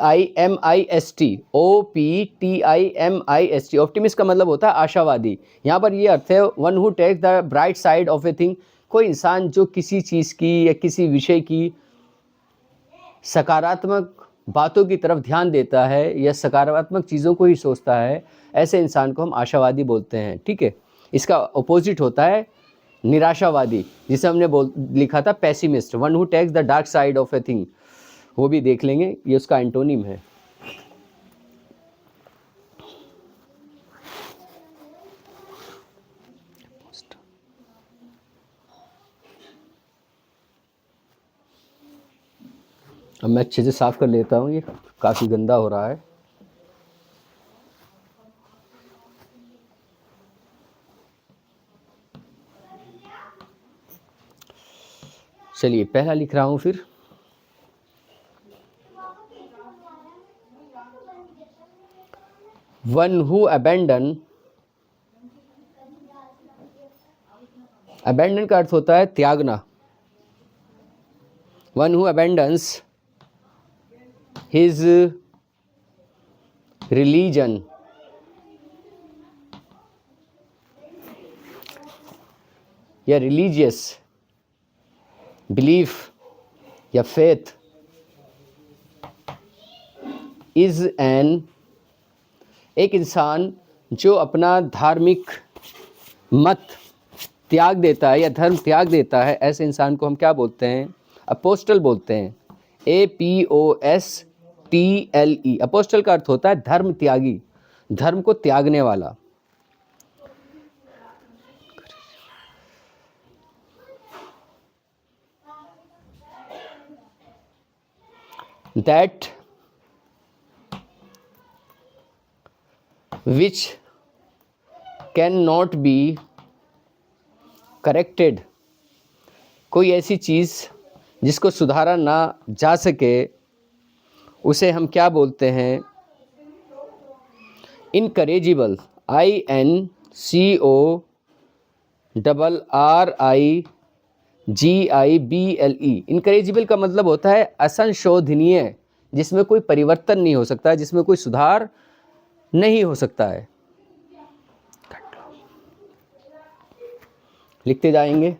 optimist का मतलब होता है आशावादी। यहाँ पर ये अर्थ है one who takes the bright side of a thing, कोई इंसान जो किसी चीज़ की या किसी विषय की सकारात्मक बातों की तरफ ध्यान देता है या सकारात्मक चीज़ों को ही सोचता है, ऐसे इंसान को हम आशावादी बोलते हैं। ठीक है, इसका अपोजिट होता है निराशावादी, जिसे हमने लिखा था pessimist, one who takes the dark side of a thing. वो भी देख लेंगे, ये उसका एंटोनिम है। अब मैं अच्छे से साफ कर लेता हूँ, ये काफ़ी गंदा हो रहा है। चलिए पहला लिख रहा हूँ फिर। वन हु अबैंडन, अबैंडन का अर्थ होता है त्यागना। वन हु अबैंडन्स his religion या religious belief या faith is an, एक इंसान जो अपना धार्मिक मत त्याग देता है या धर्म त्याग देता है, ऐसे इंसान को हम क्या बोलते हैं? अपोस्टल बोलते हैं। APOSTLE। अपोस्टल का अर्थ होता है धर्म त्यागी, धर्म को त्यागने वाला। That which cannot be corrected, कोई ऐसी चीज़ जिसको सुधारा ना जा सके, उसे हम क्या बोलते हैं? इनकरेजिबल। INCORRIGIBLE। इनकरेजिबल का मतलब होता है असंशोधनीय, जिसमें कोई परिवर्तन नहीं हो सकता, जिसमें कोई सुधार नहीं हो सकता है। लिखते जाएंगे।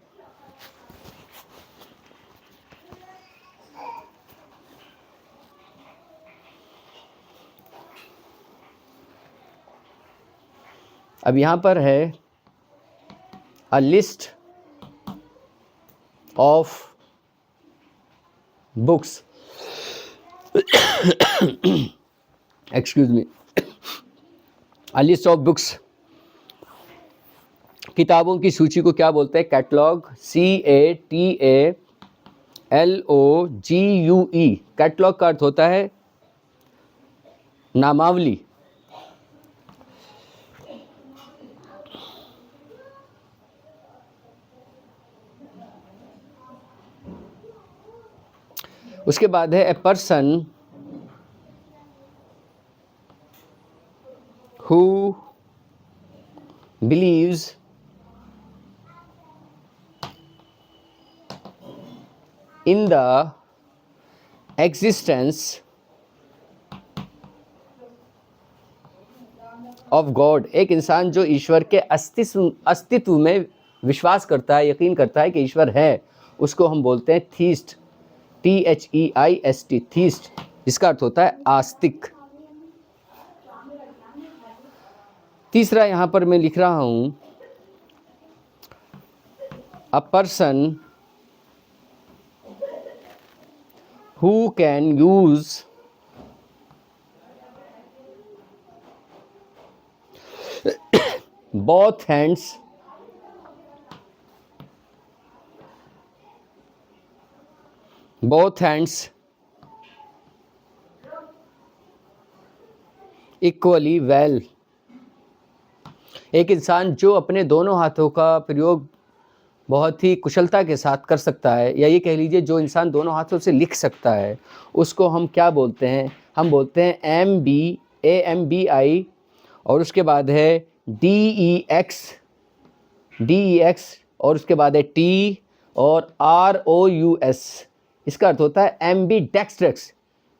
अब यहाँ पर है a list of books, excuse me, a list of books, किताबों की सूची को क्या बोलते हैं? कैटलॉग। CATALOGUE। कैटलॉग का अर्थ होता है नामावली। उसके बाद है a person who believes in the existence of God। एक इंसान जो ईश्वर के अस्तित्व में विश्वास करता है, यकीन करता है कि ईश्वर है, उसको हम बोलते हैं थीस्ट। THEIST, थीस्ट, जिसका अर्थ होता है आस्तिक। तीसरा यहाँ पर मैं लिख रहा हूँ a person who can use both hands equally well। एक इंसान जो अपने दोनों हाथों का प्रयोग बहुत ही कुशलता के साथ कर सकता है, या ये कह लीजिए जो इंसान दोनों हाथों से लिख सकता है, उसको हम क्या बोलते हैं? हम बोलते हैं AMBI, और उसके बाद है DEX, और उसके बाद है T और ROUS। इसका अर्थ होता है एम्बीडेक्स्ट्रस।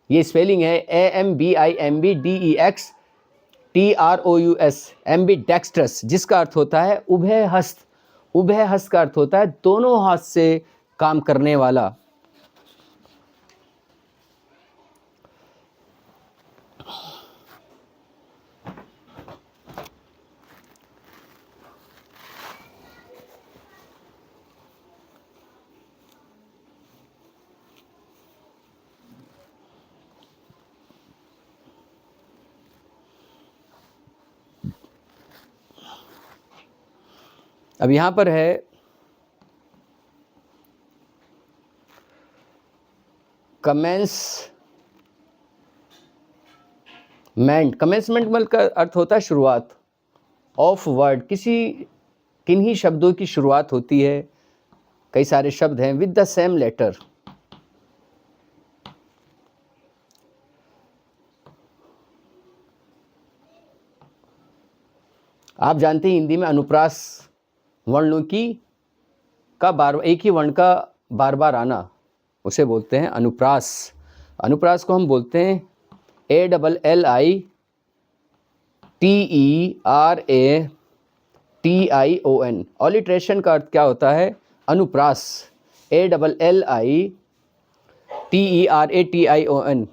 ये स्पेलिंग है AMBIMBDEX TROUS, एम्बीडेक्स्ट्रस, जिसका अर्थ होता है उभय हस्त। उभय हस्त का अर्थ होता है दोनों हाथ से काम करने वाला। अब यहाँ पर है कमेंसमेंट का अर्थ होता है शुरुआत। ऑफ वर्ड, किन्हीं शब्दों की शुरुआत होती है। कई सारे शब्द हैं विद द सेम लेटर। आप जानते हैं हिंदी में अनुप्रास वर्णों का एक ही वर्ण का बार बार आना, उसे बोलते हैं अनुप्रास। अनुप्रास को हम बोलते हैं ALLITERATION। ऑलिट्रेशन का अर्थ क्या होता है? अनुप्रास। ALLITERATION।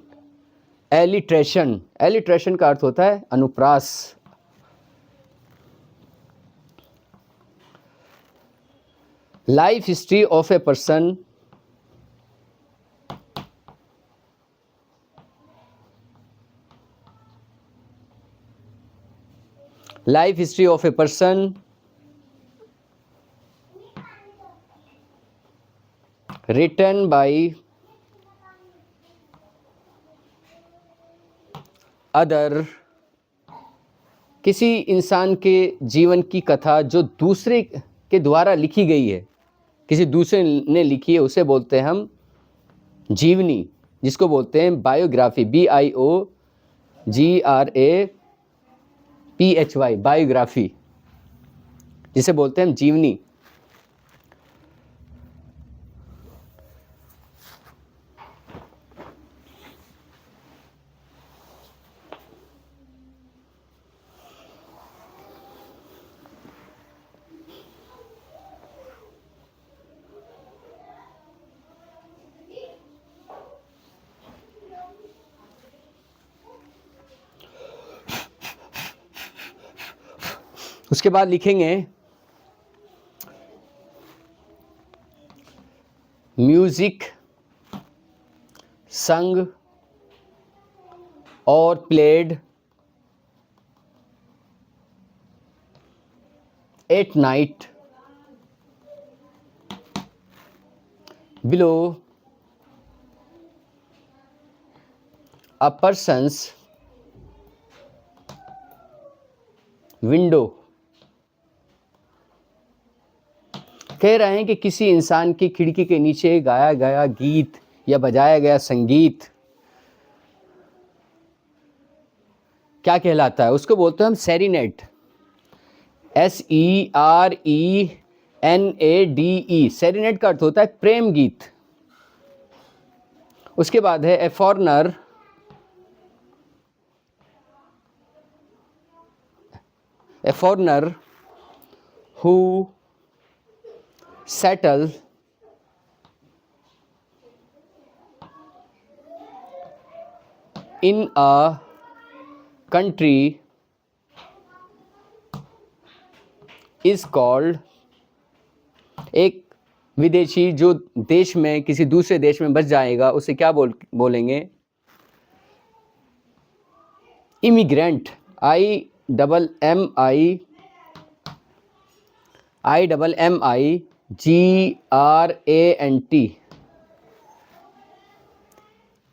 एलिट्रेशन, एलिट्रेशन का अर्थ होता है अनुप्रास। Life history of a person, life history of a person written by other। किसी इंसान के जीवन की कथा जो दूसरे के द्वारा लिखी गई है, किसी दूसरे ने लिखी है, उसे बोलते हैं हम जीवनी, जिसको बोलते हैं बायोग्राफी, BIOGRAPHY, बायोग्राफी, जिसे बोलते हैं हम जीवनी। उसके बाद लिखेंगे म्यूजिक संग और played at night below a persons window. कह रहे हैं कि किसी इंसान की खिड़की के नीचे गाया गया गीत या बजाया गया संगीत क्या कहलाता है? उसको बोलते हैं हम सेरेनेड, SERENADE। सेरेनेड का अर्थ होता है प्रेम गीत। उसके बाद है a foreigner who settle in a country is called। एक विदेशी जो देश में किसी दूसरे देश में बस जाएगा उसे क्या बोलेंगे? Immigrant, IMMIGRANT।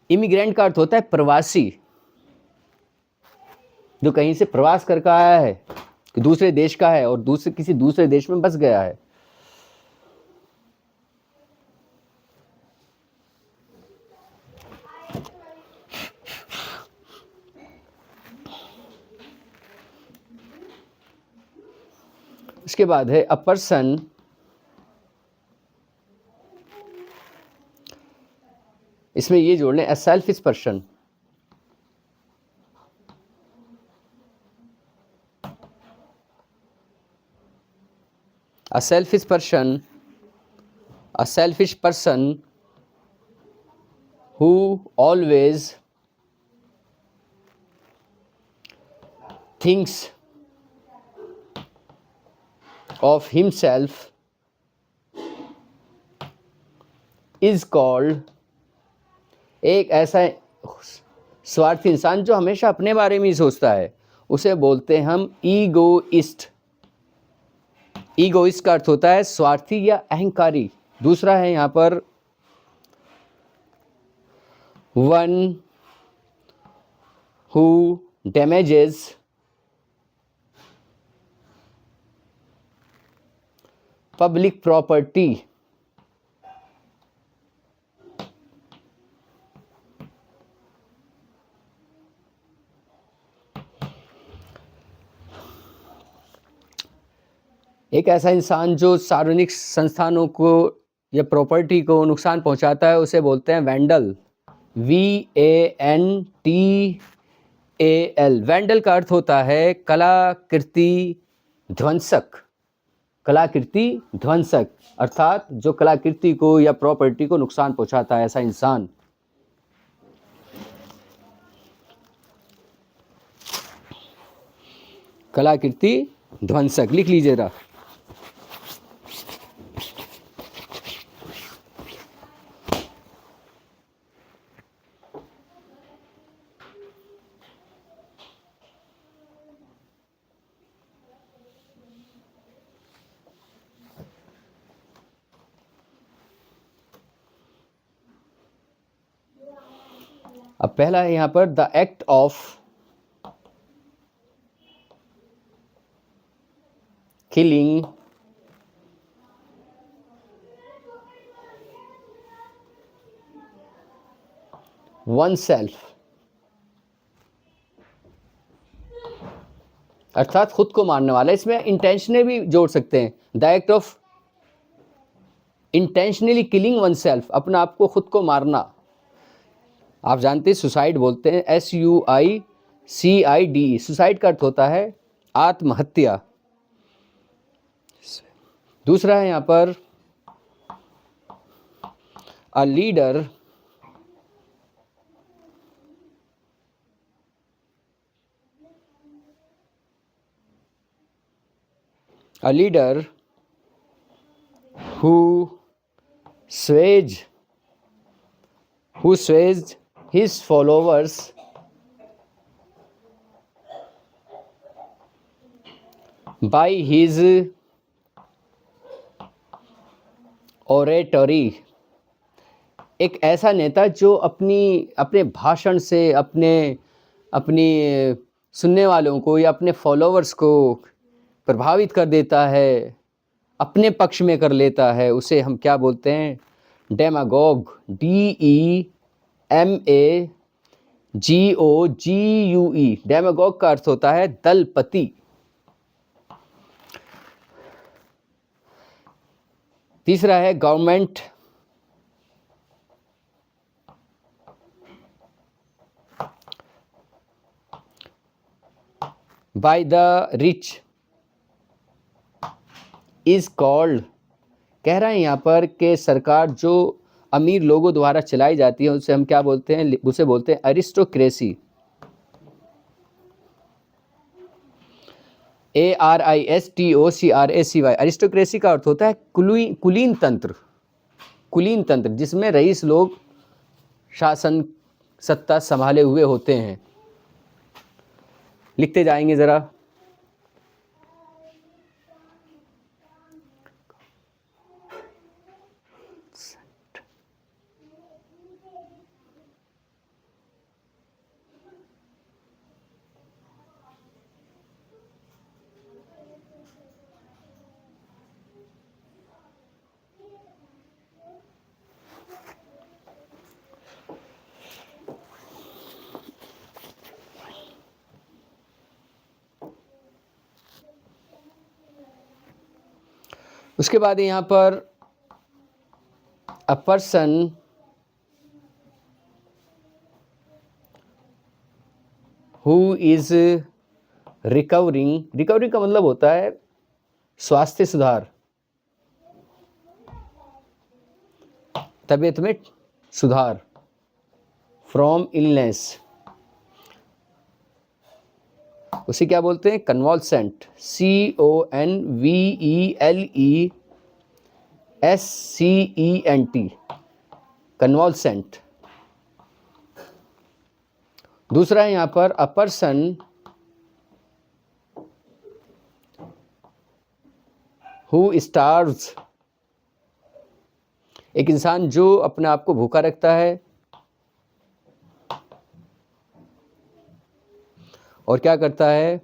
इमिग्रेंट का अर्थ होता है प्रवासी, जो कहीं से प्रवास करके आया है, दूसरे देश का है और किसी दूसरे देश में बस गया है। इसके बाद है अ पर्सन इसमें ये जोड़ लें, a selfish person. A selfish person who always thinks of himself is called। एक ऐसा स्वार्थी इंसान जो हमेशा अपने बारे में ही सोचता है उसे बोलते हैं हम ईगोइस्ट। ईगोइस्ट का अर्थ होता है स्वार्थी या अहंकारी। दूसरा है यहाँ पर one who damages public property. एक ऐसा इंसान जो सार्वजनिक संस्थानों को या प्रॉपर्टी को नुकसान पहुंचाता है उसे बोलते हैं वैंडल। VANTAL। वैंडल का अर्थ होता है कलाकृति ध्वंसक। कलाकृति ध्वंसक अर्थात जो कलाकृति को या प्रॉपर्टी को नुकसान पहुंचाता है, ऐसा इंसान। कलाकृति ध्वंसक लिख लीजिए जरा। अब पहला है यहाँ पर the act of killing one self, अर्थात खुद को मारने वाला। इसमें इंटेंशनली भी जोड़ सकते हैं, the act of intentionally killing one self, अपना आप को खुद को मारना। आप जानते हैं सुसाइड बोलते हैं, SUICIDE। सुसाइड का अर्थ होता है आत्महत्या। दूसरा है यहाँ पर a leader who sways his followers by his oratory। एक ऐसा नेता जो अपने भाषण से अपनी सुनने वालों को या अपने फॉलोअर्स को प्रभावित कर देता है, अपने पक्ष में कर लेता है, उसे हम क्या बोलते हैं? डेमागोग। DEMAGOGUE। डेमागोग का अर्थ होता है दलपति। तीसरा है government by the rich is called. कह रहा है यहाँ पर कि सरकार जो अमीर लोगों द्वारा चलाई जाती है उसे हम क्या बोलते हैं? उसे बोलते हैं अरिस्टोक्रेसी। ARISTOCRACY। अरिस्टोक्रेसी का अर्थ होता है कुलीन तंत्र। कुलीन तंत्र जिसमें रईस लोग शासन सत्ता संभाले हुए होते हैं। लिखते जाएंगे जरा। उसके बाद यहाँ पर a person who is recovering का मतलब होता है स्वास्थ्य सुधार, तबीयत में सुधार, फ्रॉम इलनेस, उसे क्या बोलते हैं? कन्वॉल्सेंट। CONVELESCENT। कन्वॉल्सेंट। दूसरा है यहाँ पर अ पर्सन हु स्टार्व्स। एक इंसान जो अपने आप को भूखा रखता है और क्या करता है?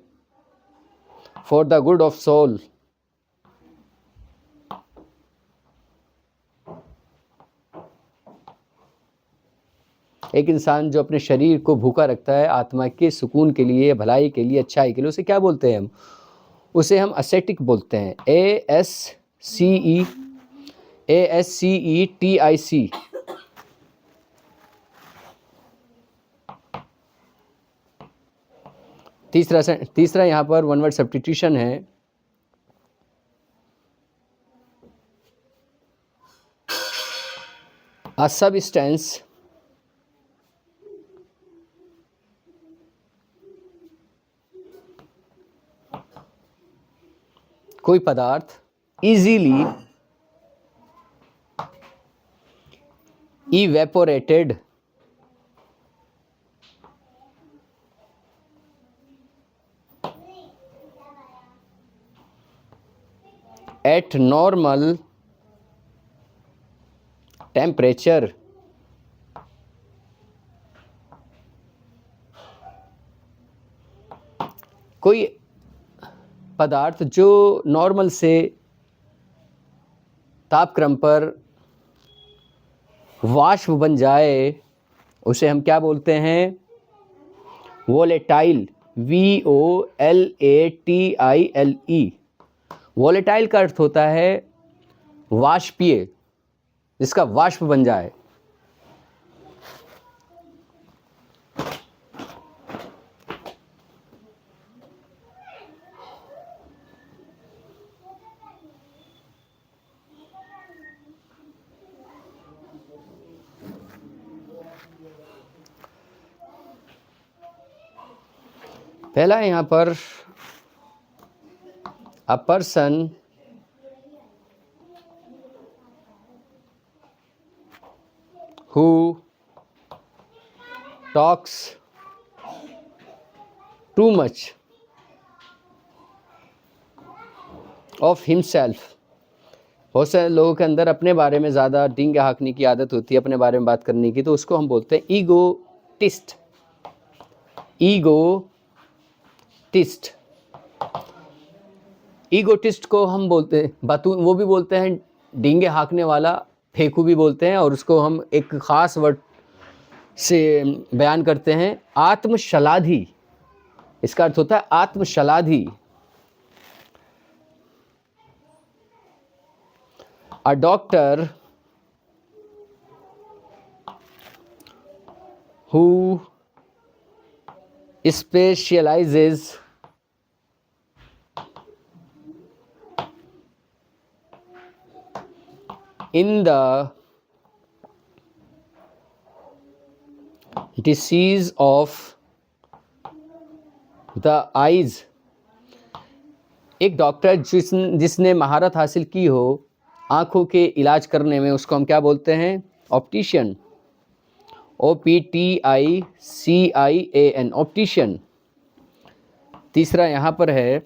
For the good of soul. एक इंसान जो अपने शरीर को भूखा रखता है आत्मा के सुकून के लिए, भलाई के लिए, अच्छाई के लिए, उसे क्या बोलते हैं हम? उसे हम असेटिक बोलते हैं। ASCETIC। तीसरा यहाँ पर वन वर्ड सब्स्टिट्यूशन है, अ सबस्टेंस कोई पदार्थ easily evaporated at normal temperature कोई पदार्थ जो नॉर्मल से तापक्रम पर वाष्प बन जाए उसे हम क्या बोलते हैं? Volatile, VOLATILE। वोलेटाइल का अर्थ होता है वाष्पीय, जिसका वाष्प बन जाए। पहला है यहाँ पर a person who talks too much of himself। बहुत सारे लोगों के अंदर अपने बारे में ज़्यादा डींगे हाँकने की आदत होती है, अपने बारे में बात करने की, तो उसको हम बोलते हैं ईगोटिस्ट। ईगोटिस्ट ईगोटिस्ट को हम बोलते हैं वो भी बोलते हैं डींगे हाँकने वाला, फेंकू भी बोलते हैं, और उसको हम एक ख़ास वर्ड से बयान करते हैं, आत्मशलाधी। इसका अर्थ होता है आत्मशलाधी। A doctor who specializes in the disease of the eyes। एक डॉक्टर जिसने महारत हासिल की हो आँखों के इलाज करने में, उसको हम क्या बोलते हैं? ऑप्टिशियन। OPTICIAN, optician. तीसरा यहाँ पर है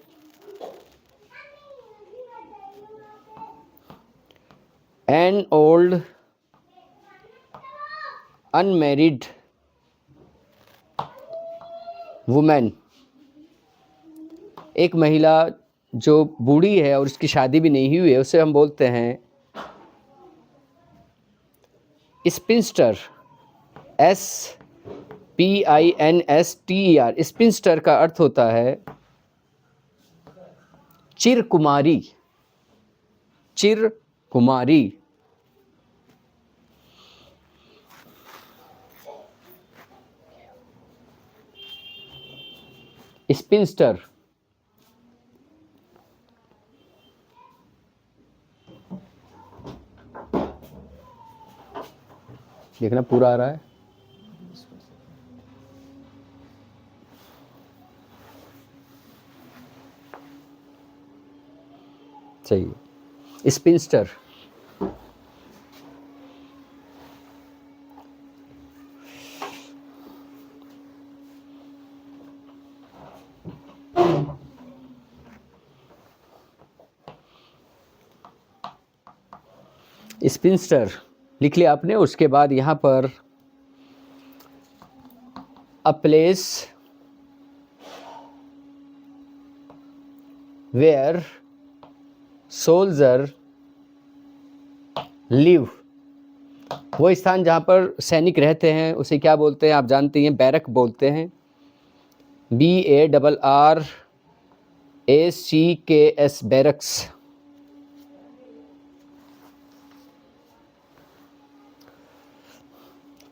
एन ओल्ड अनमैरिड वुमेन। एक महिला जो बूढ़ी है और उसकी शादी भी नहीं हुई है, उसे हम बोलते हैं स्पिंस्टर। SPINSTER। स्पिंस्टर का अर्थ होता है चिरकुमारी। चिरकुमारी। स्पिंस्टर। देखना पूरा आ रहा है। सही। स्पिंस्टर। स्पिंस्टर लिख लिया आपने। उसके बाद यहाँ पर a place where soldier live. वो स्थान जहाँ पर सैनिक रहते हैं उसे क्या बोलते हैं? आप जानते हैं, बैरक बोलते हैं। BARRACKS, barracks.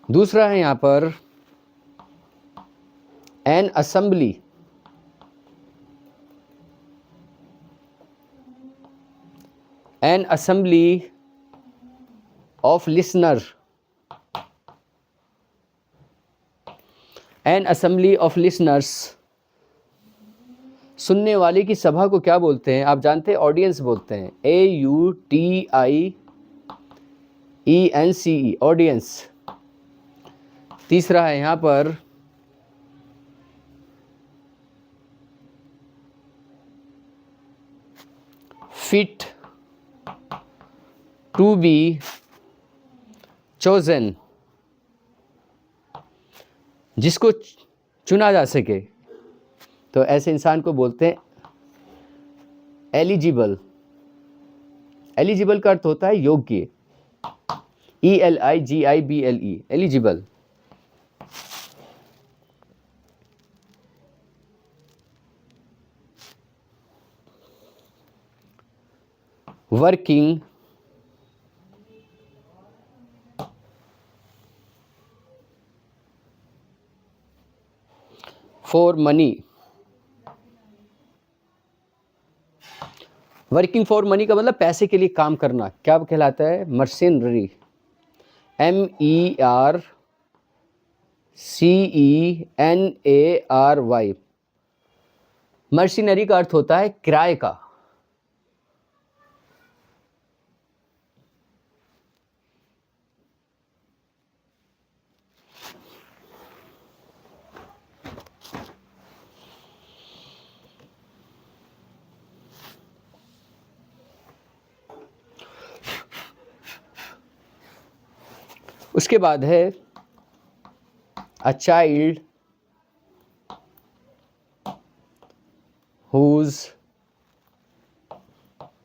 दूसरा है यहाँ पर N assembly N assembly of listener, N assembly of listeners, सुनने वाले की सभा को क्या बोलते हैं? आप जानते हैं ऑडियंस बोलते हैं, AUDIENCE, ऑडियंस। तीसरा है यहाँ पर फिट टू बी चोजन, जिसको चुना जा सके, तो ऐसे इंसान को बोलते हैं एलिजिबल। एलिजिबल का अर्थ होता है योग्य, ELIGIBLE, eligible. Working for money, working for money का मतलब पैसे के लिए काम करना, क्या कहलाता है? Mercenary, MERCENARY। मर्सिनरी का अर्थ होता है किराए का। उसके बाद है a child whose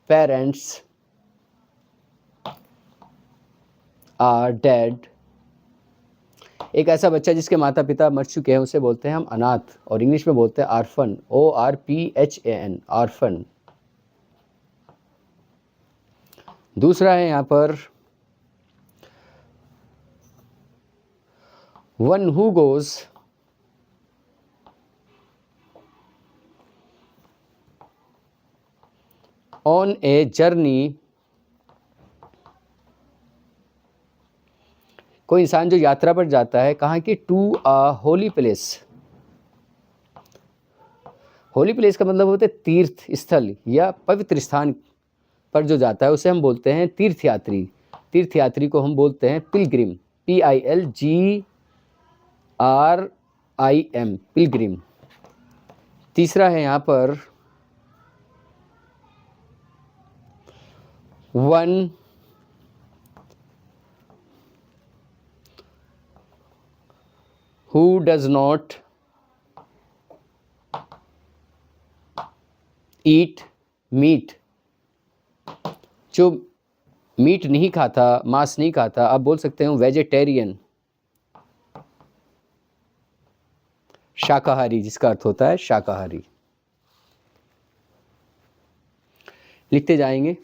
parents are dead, एक ऐसा बच्चा जिसके माता पिता मर चुके हैं उसे बोलते हैं हम अनाथ, और इंग्लिश में बोलते हैं आर्फन, ORPHAN, आर्फन। दूसरा है यहाँ पर one who goes on a journey, कोई इंसान जो यात्रा पर जाता है, कहाँ की? To a holy place. Holy place का मतलब होता है तीर्थ स्थल या पवित्र स्थान पर जो जाता है उसे हम बोलते हैं तीर्थयात्री। तीर्थयात्री को हम बोलते हैं पिलग्रिम, PILGRIM, पिलग्रिम। तीसरा है यहाँ पर one who does not eat meat, जो मीट नहीं खाता, मांस नहीं खाता, आप बोल सकते हो वेजिटेरियन, शाकाहारी, जिसका अर्थ होता है शाकाहारी। लिखते जाएंगे।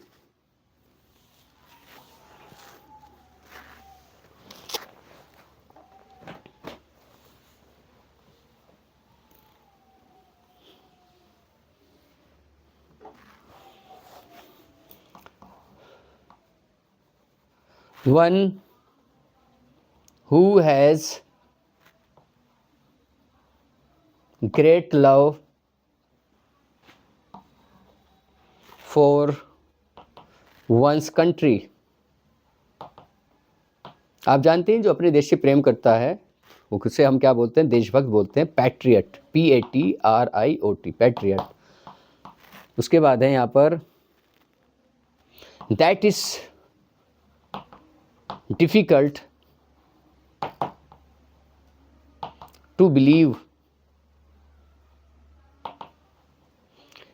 One who has great love for one's country, आप जानते हैं जो अपने देश से प्रेम करता है उसे हम क्या बोलते हैं? देशभक्त बोलते हैं, पैट्रियट, PATRIOT, पैट्रियट। उसके बाद है यहाँ पर that is difficult to believe,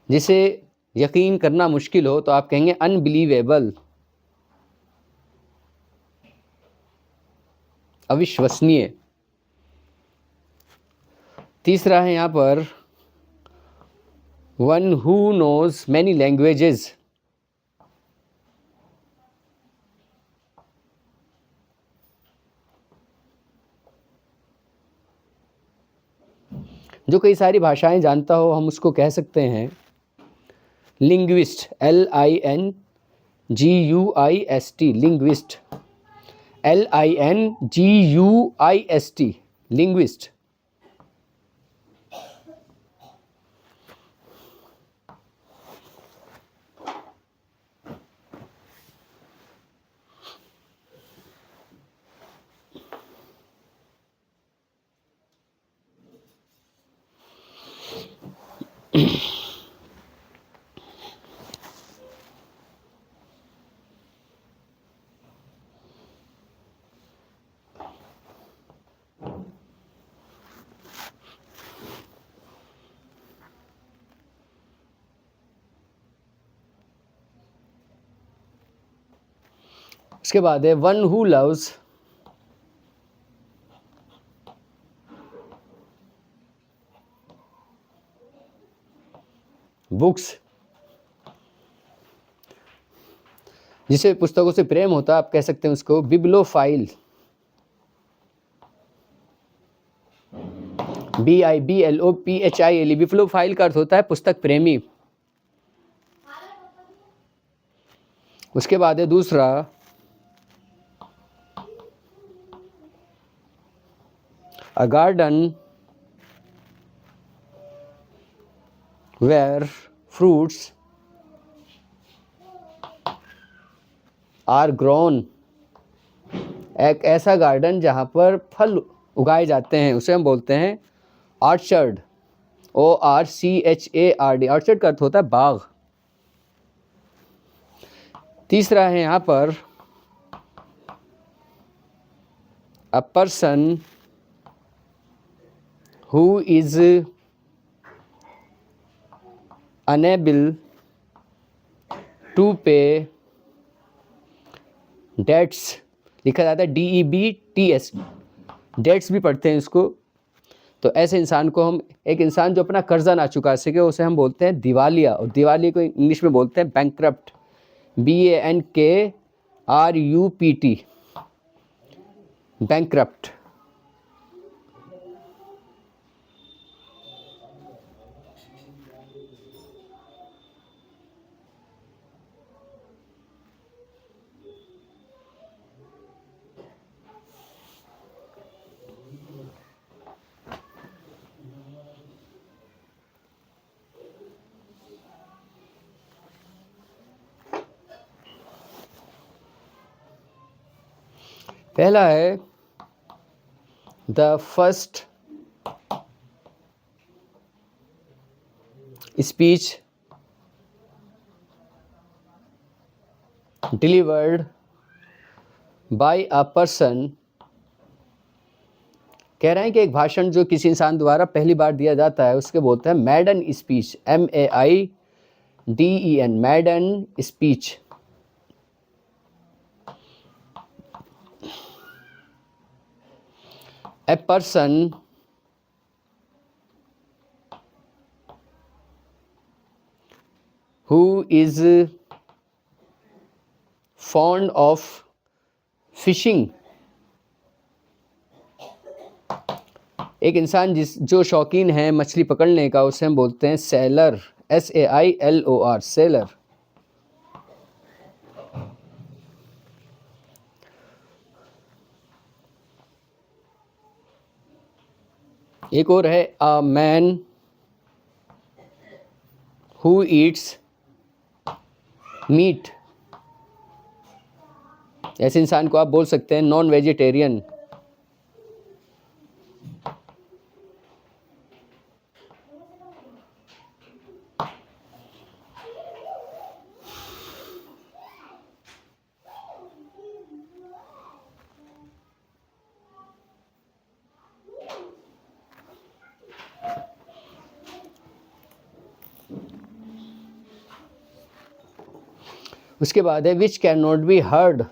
जिसे यकीन करना मुश्किल हो तो आप कहेंगे अनबिलीवेबल, अविश्वसनीय। तीसरा है यहाँ पर one who knows many languages, जो कई सारी भाषाएं जानता हो, हम उसको कह सकते हैं linguist, LINGUIST। GUIST, linguist, LINGUIST, linguist. उसके बाद है वन हु लव्स बुक्स, जिसे पुस्तकों से प्रेम होता है, आप कह सकते हैं उसको बिब्लोफाइल, BIBLOPHIL, बिब्लोफाइल का अर्थ होता है पुस्तक प्रेमी। उसके बाद है दूसरा a garden where fruits are grown, एक ऐसा गार्डन जहाँ पर फल उगाए जाते हैं उसे हम बोलते हैं ऑर्चर्ड, ORCHARD। ऑर्चर्ड का अर्थ होता है बाग। तीसरा है यहाँ पर a person who is unable to pay debts, लिखा जाता है DEBTS, डेट्स भी पढ़ते हैं इसको। तो ऐसे इंसान को हम, एक इंसान जो अपना कर्जा ना चुका सके, उसे हम बोलते हैं दिवालिया, और दिवालिया को इंग्लिश में बोलते हैं बैंकक्रप्ट, BANKRUPT, बैंकक्रप्ट। पहला है the first speech delivered by a person, कह रहे हैं कि एक भाषण जो किसी इंसान द्वारा पहली बार दिया जाता है उसके बोलते हैं मैडन speech, MAIDEN, मैडन speech. A person who is fond of fishing, एक इंसान जो शौकीन है मछली पकड़ने का उसे हम बोलते हैं सेलर, SAILOR, सेलर। एक और है a man who eats meat, ऐसे इंसान को आप बोल सकते हैं नॉन वेजिटेरियन। उसके बाद है which can not be heard,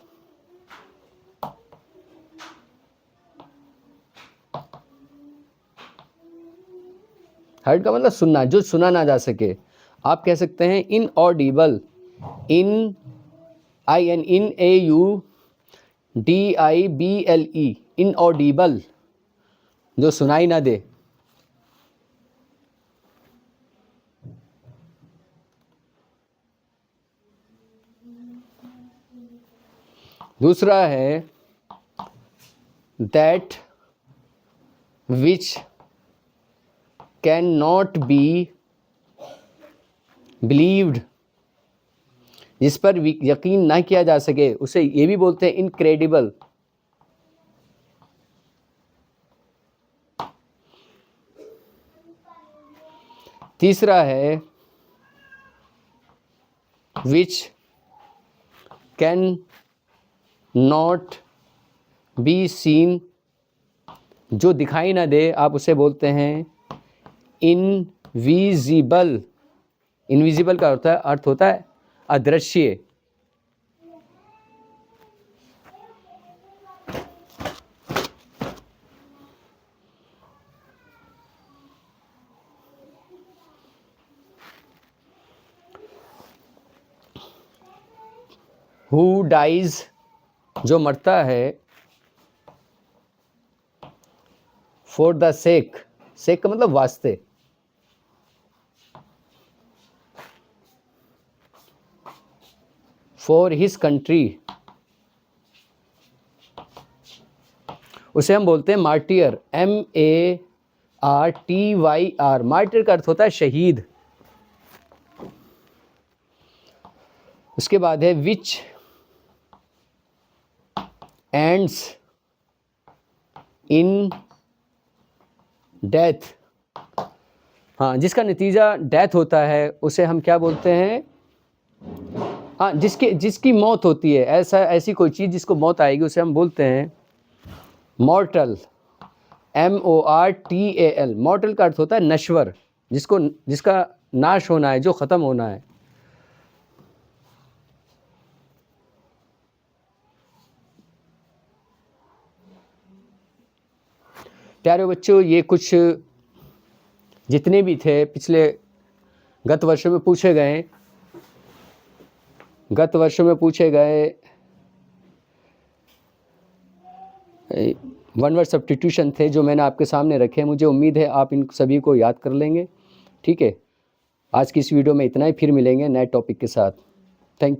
heard का मतलब सुनना, जो सुना ना जा सके। आप कह सकते हैं इनऑडिबल, INAUDIBLE, इनऑडिबल, जो सुनाई ना दे। दूसरा है that which can not be believed, जिस पर यकीन ना किया जा सके, उसे ये भी बोलते हैं इनक्रेडिबल। तीसरा है which can not be seen, जो दिखाई ना दे, आप उसे बोलते हैं इनविजिबल। इनविजिबल का अर्थ होता है अदृश्य। हु डाइज, जो मरता है, फॉर द सेक, सेक का मतलब वास्ते, फॉर हिज कंट्री, उसे हम बोलते हैं मार्टियर। MARTYR। मार्टियर का अर्थ होता है शहीद। उसके बाद है विच एंड्स इन डेथ। हाँ, जिसका नतीजा डेथ होता है उसे हम क्या बोलते हैं? हाँ, जिसकी मौत होती है, ऐसी कोई चीज़ जिसको मौत आएगी उसे हम बोलते हैं मॉर्टल। MORTAL। मॉर्टल का अर्थ होता है नश्वर, जिसका नाश होना है, जो ख़त्म होना है। प्यारे बच्चों, ये कुछ जितने भी थे पिछले गत वर्षों में पूछे गए वन वर्ड सब्स्टिट्यूशन थे जो मैंने आपके सामने रखे हैं। मुझे उम्मीद है आप इन सभी को याद कर लेंगे। ठीक है, आज की इस वीडियो में इतना ही, फिर मिलेंगे नए टॉपिक के साथ।